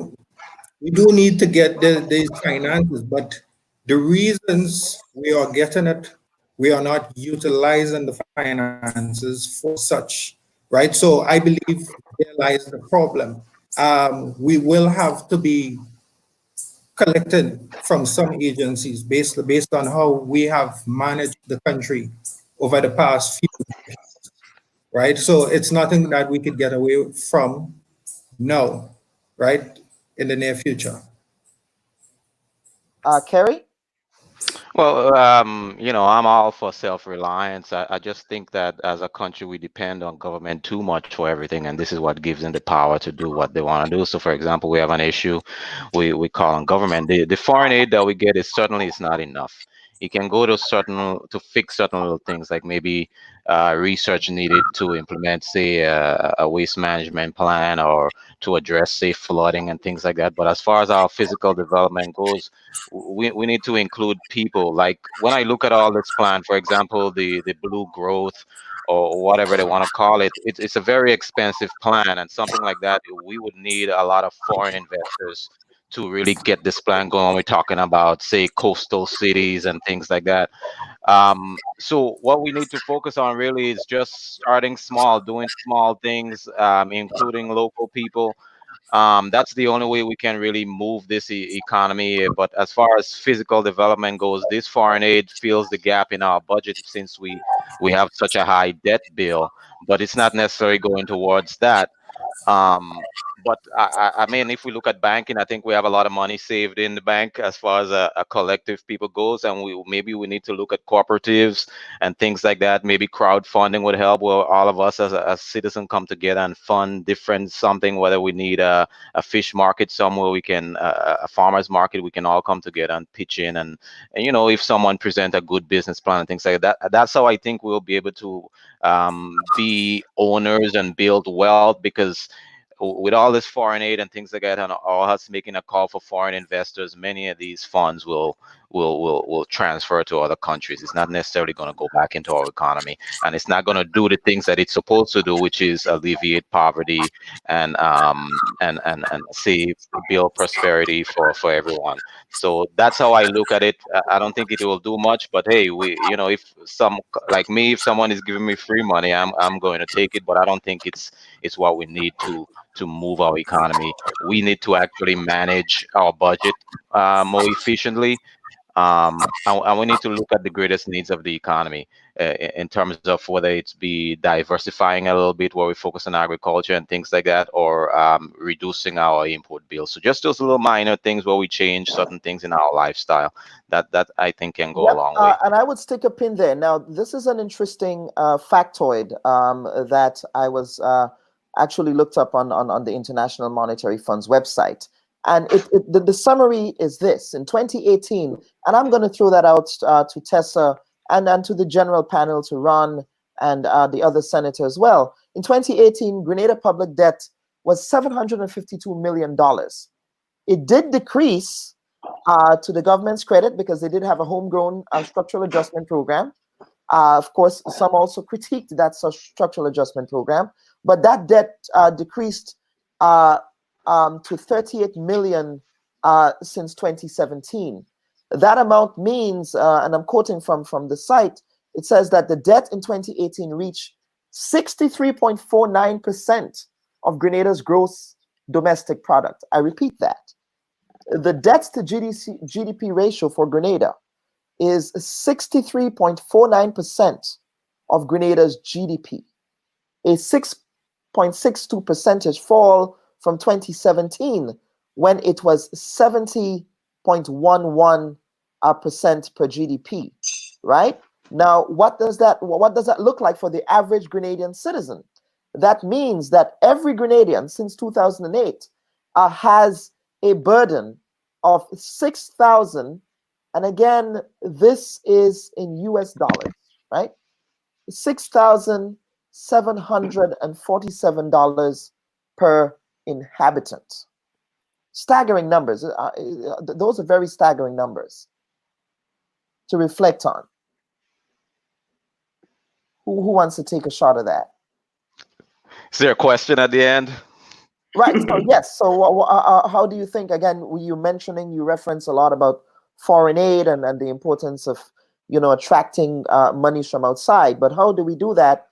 Speaker 10: we do need to get these finances, but the reasons we are getting it, we are not utilizing the finances for such, right? So I believe there lies the problem. We will have to be collected from some agencies based on how we have managed the country over the past few years, right? So it's nothing that we could get away from now, right, in the near future.
Speaker 1: Kerry?
Speaker 9: Well, I'm all for self-reliance. I just think that as a country, we depend on government too much for everything, and this is what gives them the power to do what they want to do. So, for example, we have an issue, we call on government. The foreign aid that we get is not enough. It can go to fix certain little things, like maybe research needed to implement, say, a waste management plan or to address, say, flooding and things like that. But as far as our physical development goes, we need to include people. Like when I look at all this plan, for example, the blue growth or whatever they want to call it, it's a very expensive plan, and something like that, we would need a lot of foreign investors to really get this plan going. We're talking about, say, coastal cities and things like that. So what we need to focus on really is just starting small, doing small things, including local people. That's the only way we can really move this economy. But as far as physical development goes, this foreign aid fills the gap in our budget since we have such a high debt bill. But it's not necessarily going towards that. But I mean, if we look at banking, I think we have a lot of money saved in the bank as far as a collective people goes, and maybe we need to look at cooperatives and things like that. Maybe crowdfunding would help, where all of us as a citizen come together and fund different something. Whether we need a fish market somewhere, we can a farmers market, we can all come together and pitch in, and if someone present a good business plan and things like that, that's how I think we'll be able to be owners and build wealth, because with all this foreign aid and things like that, and all us making a call for foreign investors, many of these funds will will transfer to other countries. It's not necessarily going to go back into our economy, and it's not going to do the things that it's supposed to do, which is alleviate poverty and see build prosperity for everyone. So that's how I look at it. I don't think it will do much, but hey, if some like me, if someone is giving me free money, I'm going to take it. But I don't think it's what we need to move our economy. We need to actually manage our budget more efficiently, and we need to look at the greatest needs of the economy in terms of whether it's be diversifying a little bit where we focus on agriculture and things like that, or reducing our import bills. So just those little minor things where we change certain things in our lifestyle, that I think can go a
Speaker 1: Yep,
Speaker 9: long way.
Speaker 1: and I would stick a pin there. Now, this is an interesting factoid that I was actually looked up on the International Monetary Fund's website. And the summary is this. In 2018, and I'm going to throw that out to Tessa and to the general panel, to Ron and the other senator as well. In 2018, Grenada public debt was $752 million. It did decrease to the government's credit because they did have a homegrown structural adjustment program. Of course, some also critiqued that structural adjustment program, but that debt decreased to 38 million since 2017. That amount means, and I'm quoting from the site, it says that the debt in 2018 reached 63.49% of Grenada's gross domestic product. I repeat that. The debt to GDP ratio for Grenada is 63.49% of Grenada's GDP, a 6.62 percentage fall from 2017, when it was 70.11% per GDP, right? Now, what does that look like for the average Grenadian citizen? That means that every Grenadian since 2008 has a burden of 6,000, and again, this is in US dollars, right? $6,747 per inhabitant. Staggering numbers. Those are very staggering numbers to reflect on. Who wants to take a shot of that?
Speaker 9: Is there a question at the end?
Speaker 1: Right. So yes. So how do you think? Again, you reference a lot about foreign aid and the importance of attracting monies from outside. But how do we do that,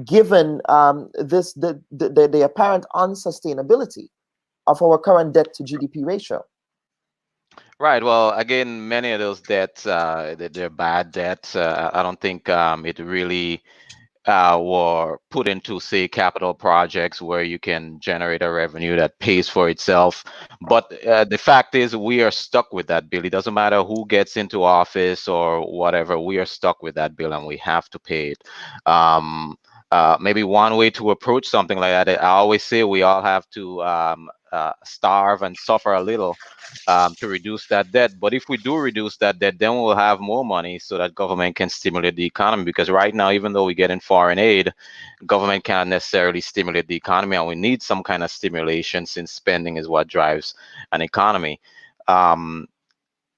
Speaker 1: given the apparent unsustainability of our current debt to GDP ratio?
Speaker 9: Right. Well, again, many of those debts, they're bad debts. I don't think it really were put into, say, capital projects where you can generate a revenue that pays for itself. But the fact is, we are stuck with that bill. It doesn't matter who gets into office or whatever, we are stuck with that bill and we have to pay it. Maybe one way to approach something like that, I always say we all have to starve and suffer a little to reduce that debt. But if we do reduce that debt, then we'll have more money so that government can stimulate the economy. Because right now, even though we get in foreign aid, government can't necessarily stimulate the economy, and we need some kind of stimulation, since spending is what drives an economy.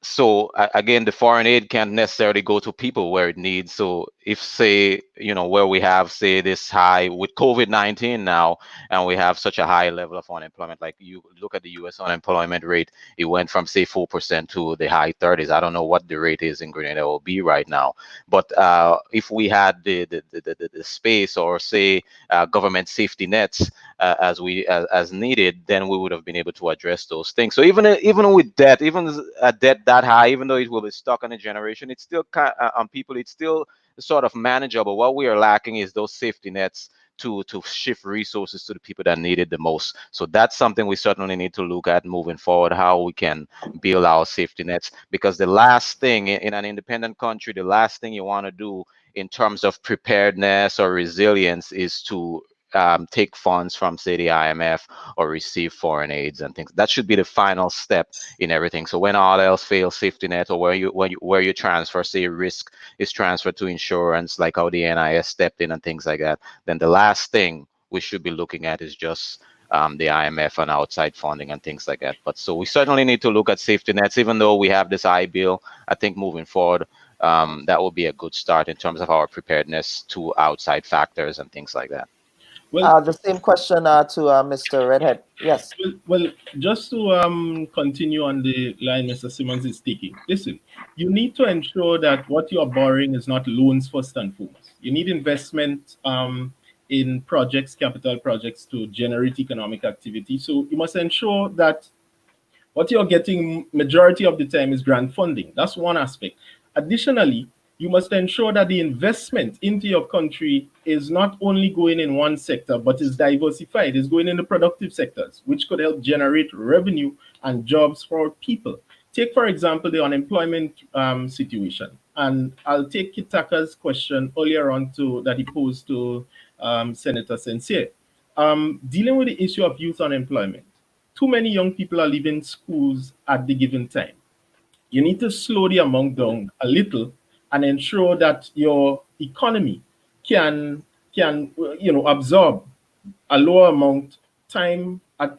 Speaker 9: So again, the foreign aid can't necessarily go to people where it needs. So if, say, where we have, say, this high with COVID-19 now, and we have such a high level of unemployment, like you look at the US unemployment rate, it went from, say, 4% to the high 30s. I don't know what the rate is in Grenada will be right now, but if we had the space, or say government safety nets as needed, then we would have been able to address those things. So even with debt, even a debt that high, even though it will be stuck on a generation, it's still on people, it's still sort of manageable. What we are lacking is those safety nets to shift resources to the people that need it the most. So that's something we certainly need to look at moving forward, how we can build our safety nets. Because the last thing in an independent country, the last thing you want to do in terms of preparedness or resilience is to take funds from, say, the IMF, or receive foreign aids and things. That should be the final step in everything. So when all else fails, safety net, or where you transfer, say, risk is transferred to insurance, like how the NIS stepped in and things like that, then the last thing we should be looking at is just the IMF and outside funding and things like that. But so we certainly need to look at safety nets, even though we have this I-bill. I think moving forward, that will be a good start in terms of our preparedness to outside factors and things like that.
Speaker 8: Well,
Speaker 1: the same question to Mr. Redhead. Yes.
Speaker 8: Well, just to continue on the line Mr. Simmons is taking. Listen, you need to ensure that what you are borrowing is not loans first and foremost. You need investment in projects, capital projects to generate economic activity. So you must ensure that what you're getting majority of the time is grant funding. That's one aspect. Additionally, you must ensure that the investment into your country is not only going in one sector, but is diversified, is going in the productive sectors, which could help generate revenue and jobs for people. Take, for example, the unemployment situation. And I'll take Kitaka's question earlier on that he posed to Senator Sincere. Dealing with the issue of youth unemployment. Too many young people are leaving schools at the given time. You need to slow the amount down a little and ensure that your economy can absorb a lower amount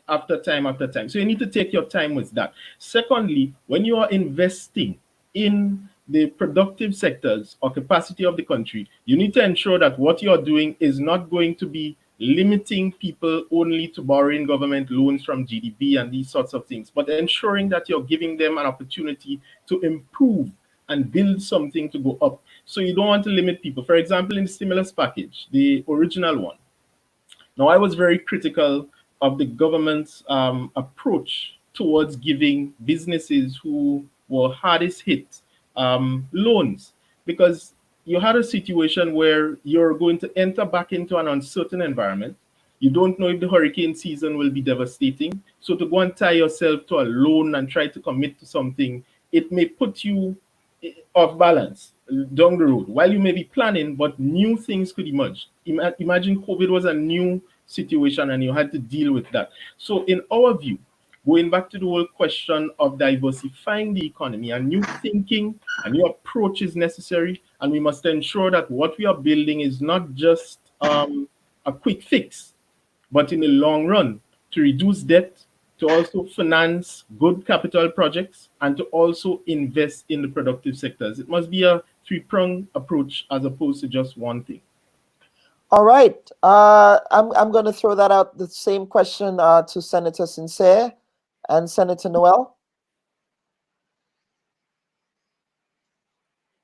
Speaker 8: after time after time. So you need to take your time with that. Secondly, when you are investing in the productive sectors or capacity of the country, you need to ensure that what you are doing is not going to be limiting people only to borrowing government loans from GDP and these sorts of things, but ensuring that you're giving them an opportunity to improve and build something to go up. So you don't want to limit people. For example, in the stimulus package, the original one. Now, I was very critical of the government's approach towards giving businesses who were hardest hit loans, because you had a situation where you're going to enter back into an uncertain environment. You don't know if the hurricane season will be devastating. So to go and tie yourself to a loan and try to commit to something, it may put you off balance down the road. While you may be planning, but new things could emerge. Imagine COVID was a new situation and you had to deal with that. So in our view, going back to the whole question of diversifying the economy, a new thinking, a new approach is necessary, and we must ensure that what we are building is not just a quick fix, but in the long run, to reduce debt, to also finance good capital projects, and to also invest in the productive sectors. It must be a three-pronged approach as opposed to just one thing.
Speaker 1: All right. I'm going to throw that out, the same question to Senator Sincere and Senator Noel.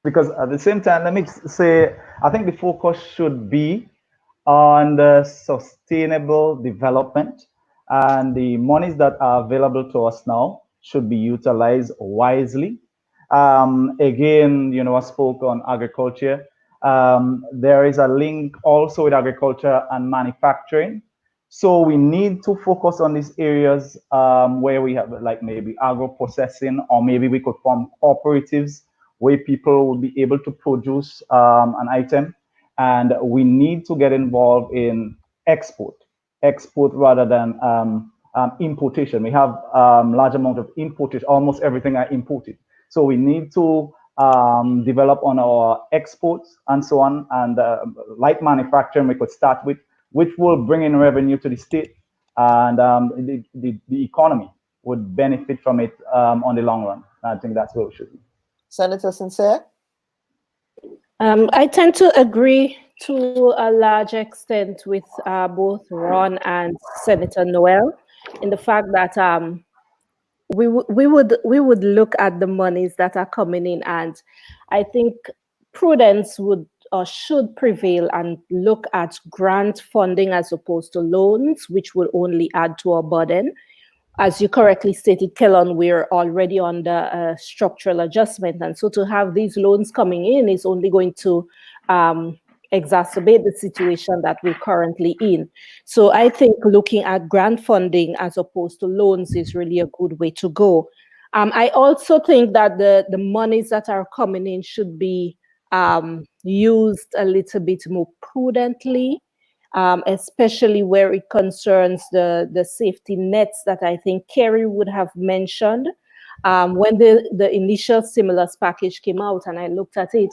Speaker 6: Because at the same time, let me say, I think the focus should be on the sustainable development, and the monies that are available to us now should be utilized wisely. Again, I spoke on agriculture. There is a link also with agriculture and manufacturing. So we need to focus on these areas where we have like maybe agro processing, or maybe we could form cooperatives where people will be able to produce an item. And we need to get involved in export rather than importation. We have large amount of importation, almost everything are imported. So we need to develop on our exports and so on. And like manufacturing, we could start with, which will bring in revenue to the state, and the economy would benefit from it on the long run. I think that's where we should be.
Speaker 1: Senator Sincere?
Speaker 7: I tend to agree to a large extent with both Ron and Senator Noel in the fact that we would look at the monies that are coming in, and I think prudence would or should prevail and look at grant funding as opposed to loans, which will only add to our burden. As you correctly stated, Kellon, we're already under structural adjustment. And so to have these loans coming in is only going to exacerbate the situation that we're currently in. So I think looking at grant funding as opposed to loans is really a good way to go. I also think that the monies that are coming in should be used a little bit more prudently, especially where it concerns the safety nets that I think Kerry would have mentioned. When the initial stimulus package came out and I looked at it,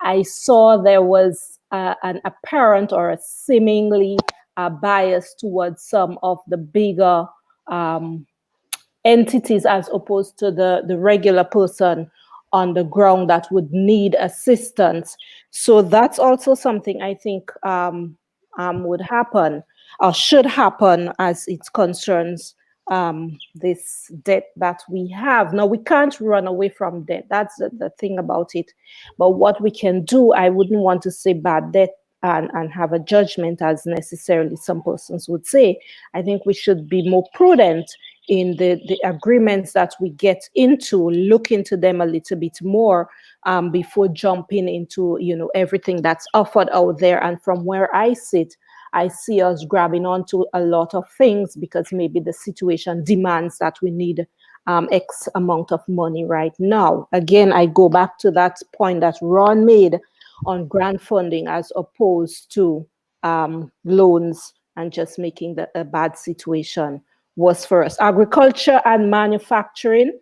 Speaker 7: I saw there was an apparent or a seemingly biased towards some of the bigger entities as opposed to the regular person on the ground that would need assistance. So that's also something I think would happen or should happen as it concerns this debt that we have. Now, we can't run away from debt. That's the thing about it. But what we can do, I wouldn't want to say bad debt and have a judgment as necessarily some persons would say. I think we should be more prudent in the agreements that we get into, look into them a little bit more before jumping into, everything that's offered out there. And from where I sit, I see us grabbing onto a lot of things because maybe the situation demands that we need X amount of money right now. Again, I go back to that point that Ron made on grant funding as opposed to loans and just making a bad situation worse for us. Agriculture and manufacturing,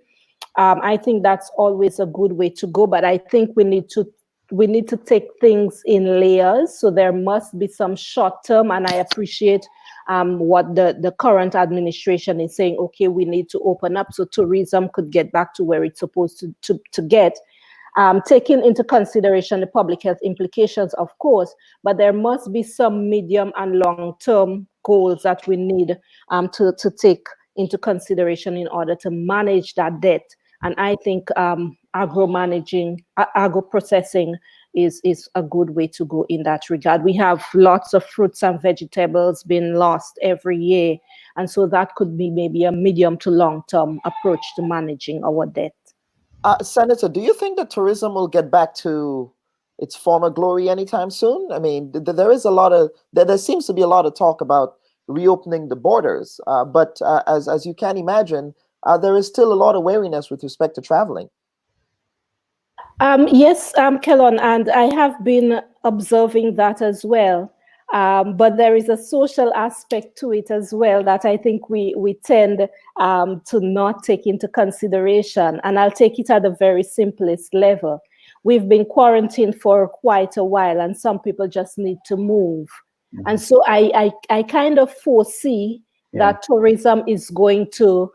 Speaker 7: I think that's always a good way to go, but I think we need to take things in layers. So there must be some short term, and I appreciate what the current administration is saying. Okay, we need to open up so tourism could get back to where it's supposed to get. Taking into consideration the public health implications, of course, but there must be some medium and long-term goals that we need to take into consideration in order to manage that debt. And I think agro-processing is a good way to go in that regard. We have lots of fruits and vegetables being lost every year. And so that could be maybe a medium to long-term approach to managing our debt.
Speaker 1: Senator, do you think that tourism will get back to its former glory anytime soon? I mean, there seems to be a lot of talk about reopening the borders, but as you can imagine, there is still a lot of wariness with respect to traveling.
Speaker 7: Yes, Kellon, and I have been observing that as well. But there is a social aspect to it as well that I think we tend to not take into consideration. And I'll take it at the very simplest level. We've been quarantined for quite a while, and some people just need to move. Mm-hmm. And so I kind of foresee that tourism is going to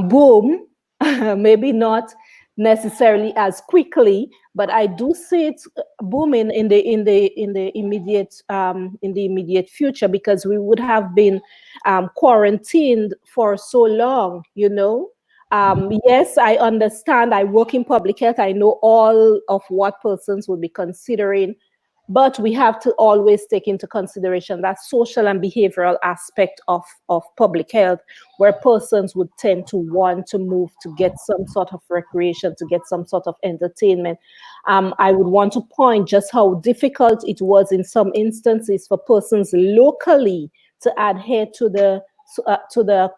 Speaker 7: boom, maybe not necessarily as quickly, but I do see it booming in the immediate future, because we would have been quarantined for so long, Yes, I understand. I work in public health. I know all of what persons will be considering, but we have to always take into consideration that social and behavioral aspect of public health, where persons would tend to want to move to get some sort of recreation, to get some sort of entertainment. I would want to point just how difficult it was in some instances for persons locally to adhere to the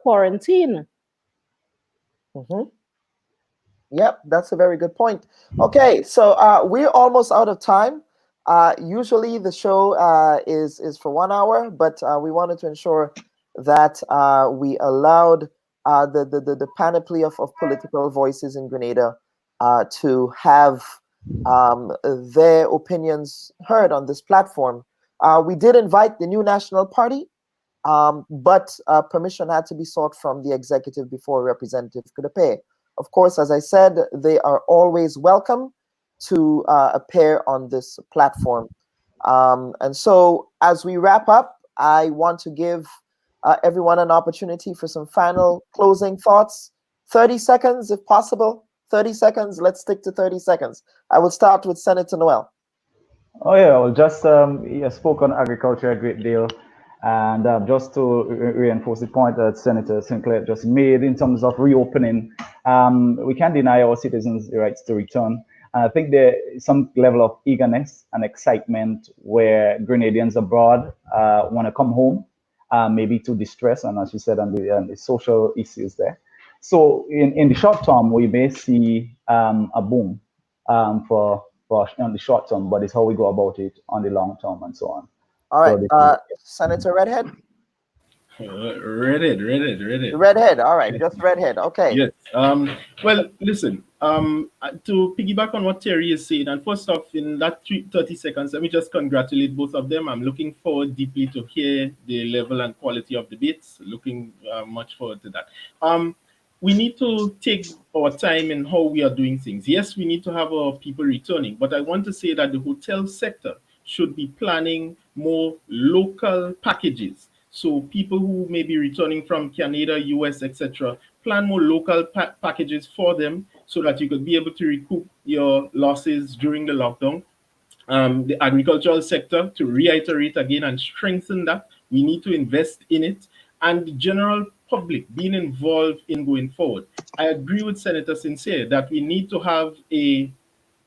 Speaker 7: quarantine.
Speaker 1: Mm-hmm. Yep, that's a very good point. Okay, so we're almost out of time. Usually the show is for 1 hour, but we wanted to ensure that we allowed the panoply of political voices in Grenada to have their opinions heard on this platform. We did invite the New National Party, but permission had to be sought from the executive before a representative could appear. Of course, as I said, they are always welcome to appear on this platform. And so as we wrap up, I want to give everyone an opportunity for some final closing thoughts. 30 seconds, if possible. 30 seconds. Let's stick to 30 seconds. I will start with Senator Noel.
Speaker 6: Oh, yeah. Well, just you spoke on agriculture a great deal. And just to reinforce the point that Senator Sinclair just made in terms of reopening, we can't deny our citizens the rights to return. And I think there is some level of eagerness and excitement where Grenadians abroad want to come home, maybe to distress, and as you said, on the social issues there. So in the short term, we may see a boom for on the short term, but it's how we go about it on the long term and so on.
Speaker 1: All right, Senator Redhead.
Speaker 8: Redhead.
Speaker 1: Redhead. All right, just redhead. Okay.
Speaker 8: Yes. Well, listen. To piggyback on what Terry is saying, and first off, in that 30 seconds, let me just congratulate both of them. I'm looking forward deeply to hear the level and quality of debates. Looking much forward to that. We need to take our time in how we are doing things. Yes, we need to have our people returning, but I want to say that the hotel sector should be planning more local packages. So people who may be returning from Canada, US, etc., plan more local packages for them so that you could be able to recoup your losses during the lockdown. The agricultural sector, to reiterate again and strengthen that, we need to invest in it, and the general public being involved in going forward. I agree with Senator Sincere that we need to have a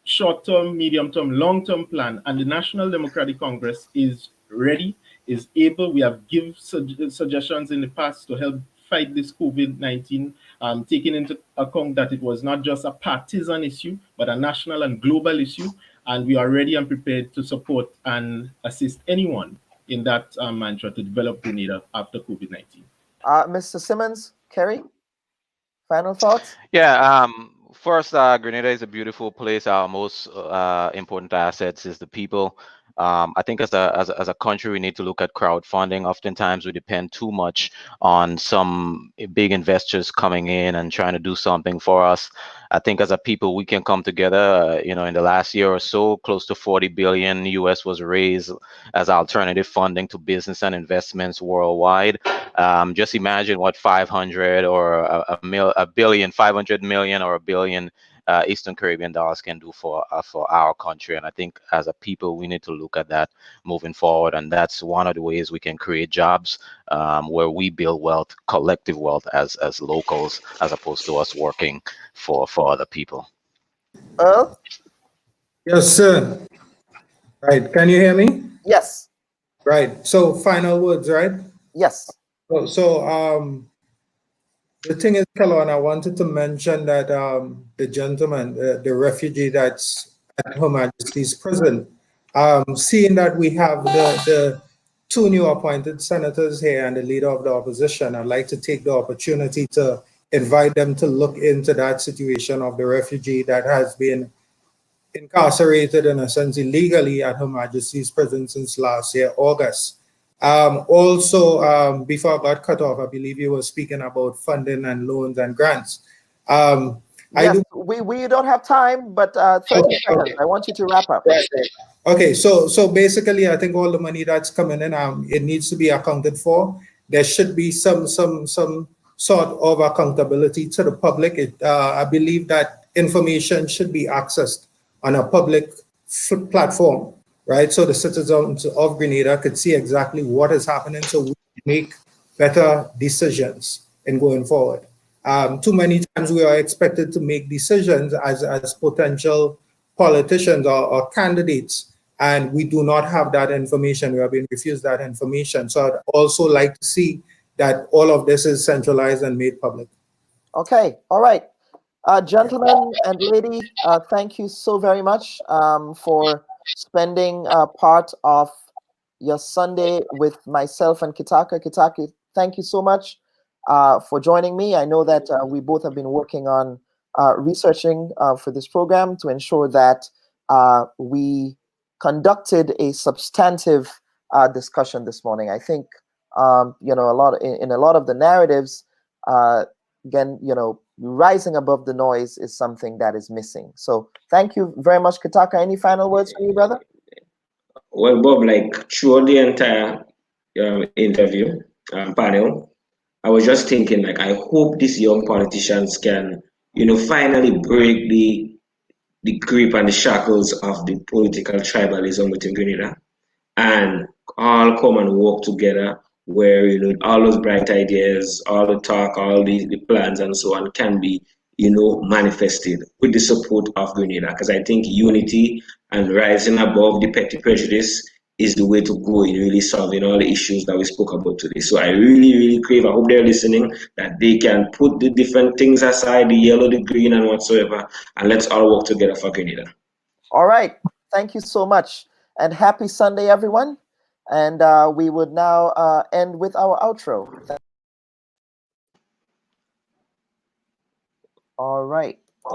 Speaker 8: short-term, medium-term, long-term plan, and the National Democratic Congress is ready, is able. We have given suggestions in the past to help fight this COVID-19, taking into account that it was not just a partisan issue, but a national and global issue, and we are ready and prepared to support and assist anyone in that mantra to develop Grenada after COVID-19.
Speaker 1: Mr. Simmons, Kerry, final thoughts?
Speaker 9: Yeah. First, Grenada is a beautiful place. Our most important assets is the people. I think as a country, we need to look at crowdfunding. Oftentimes, we depend too much on some big investors coming in and trying to do something for us. I think as a people, we can come together. In the last year or so, close to 40 billion US was raised as alternative funding to business and investments worldwide. Just imagine what 500 or a billion, 500 million or a billion Eastern Caribbean dollars can do for our country. And I think as a people, we need to look at that moving forward. And that's one of the ways we can create jobs where we build wealth, collective wealth as locals, as opposed to us working for other people.
Speaker 1: Earl?
Speaker 10: Yes, sir. Right. Can you hear me?
Speaker 1: Yes.
Speaker 10: Right. So final words, right?
Speaker 1: Yes.
Speaker 10: So the thing is, Kelon, I wanted to mention that the gentleman, the refugee that's at Her Majesty's prison, seeing that we have the two new appointed senators here and the leader of the opposition, I'd like to take the opportunity to invite them to look into that situation of the refugee that has been incarcerated in a sense illegally at Her Majesty's prison since last year, August. Also, before I got cut off, I believe you were speaking about funding and loans and grants.
Speaker 1: Yes, we don't have time, but 30 seconds. I want you to wrap up.
Speaker 10: Right. Okay, so basically, I think all the money that's coming in, it needs to be accounted for. There should be some sort of accountability to the public. I believe that information should be accessed on a public platform, right? So the citizens of Grenada could see exactly what is happening, so we make better decisions in going forward. Too many times we are expected to make decisions as potential politicians or candidates, and we do not have that information. We have been refused that information. So I'd also like to see that all of this is centralized and made public.
Speaker 1: Okay, all right. Gentlemen and lady, thank you so very much for spending part of your Sunday with myself and Kitaka. Kitaka, thank you so much for joining me. I know that we both have been working on researching for this program to ensure that we conducted a substantive discussion this morning. I think a lot of the narratives, again, rising above the noise is something that is missing. So thank you very much, Kitaka. Any final words from you, brother?
Speaker 2: Well, Bob, throughout the entire interview panel, I was just thinking, I hope these young politicians can, finally break the grip and the shackles of the political tribalism within Grenada and all come and work together where, all those bright ideas, all the talk, all the plans and so on can be, manifested with the support of Grenada. Because I think unity and rising above the petty prejudice is the way to go in really solving all the issues that we spoke about today. So I really, really crave, I hope they're listening, that they can put the different things aside, the yellow, the green, and whatsoever, and let's all work together for Grenada.
Speaker 1: All right. Thank you so much. And happy Sunday, everyone. And we would now end with our outro. All right.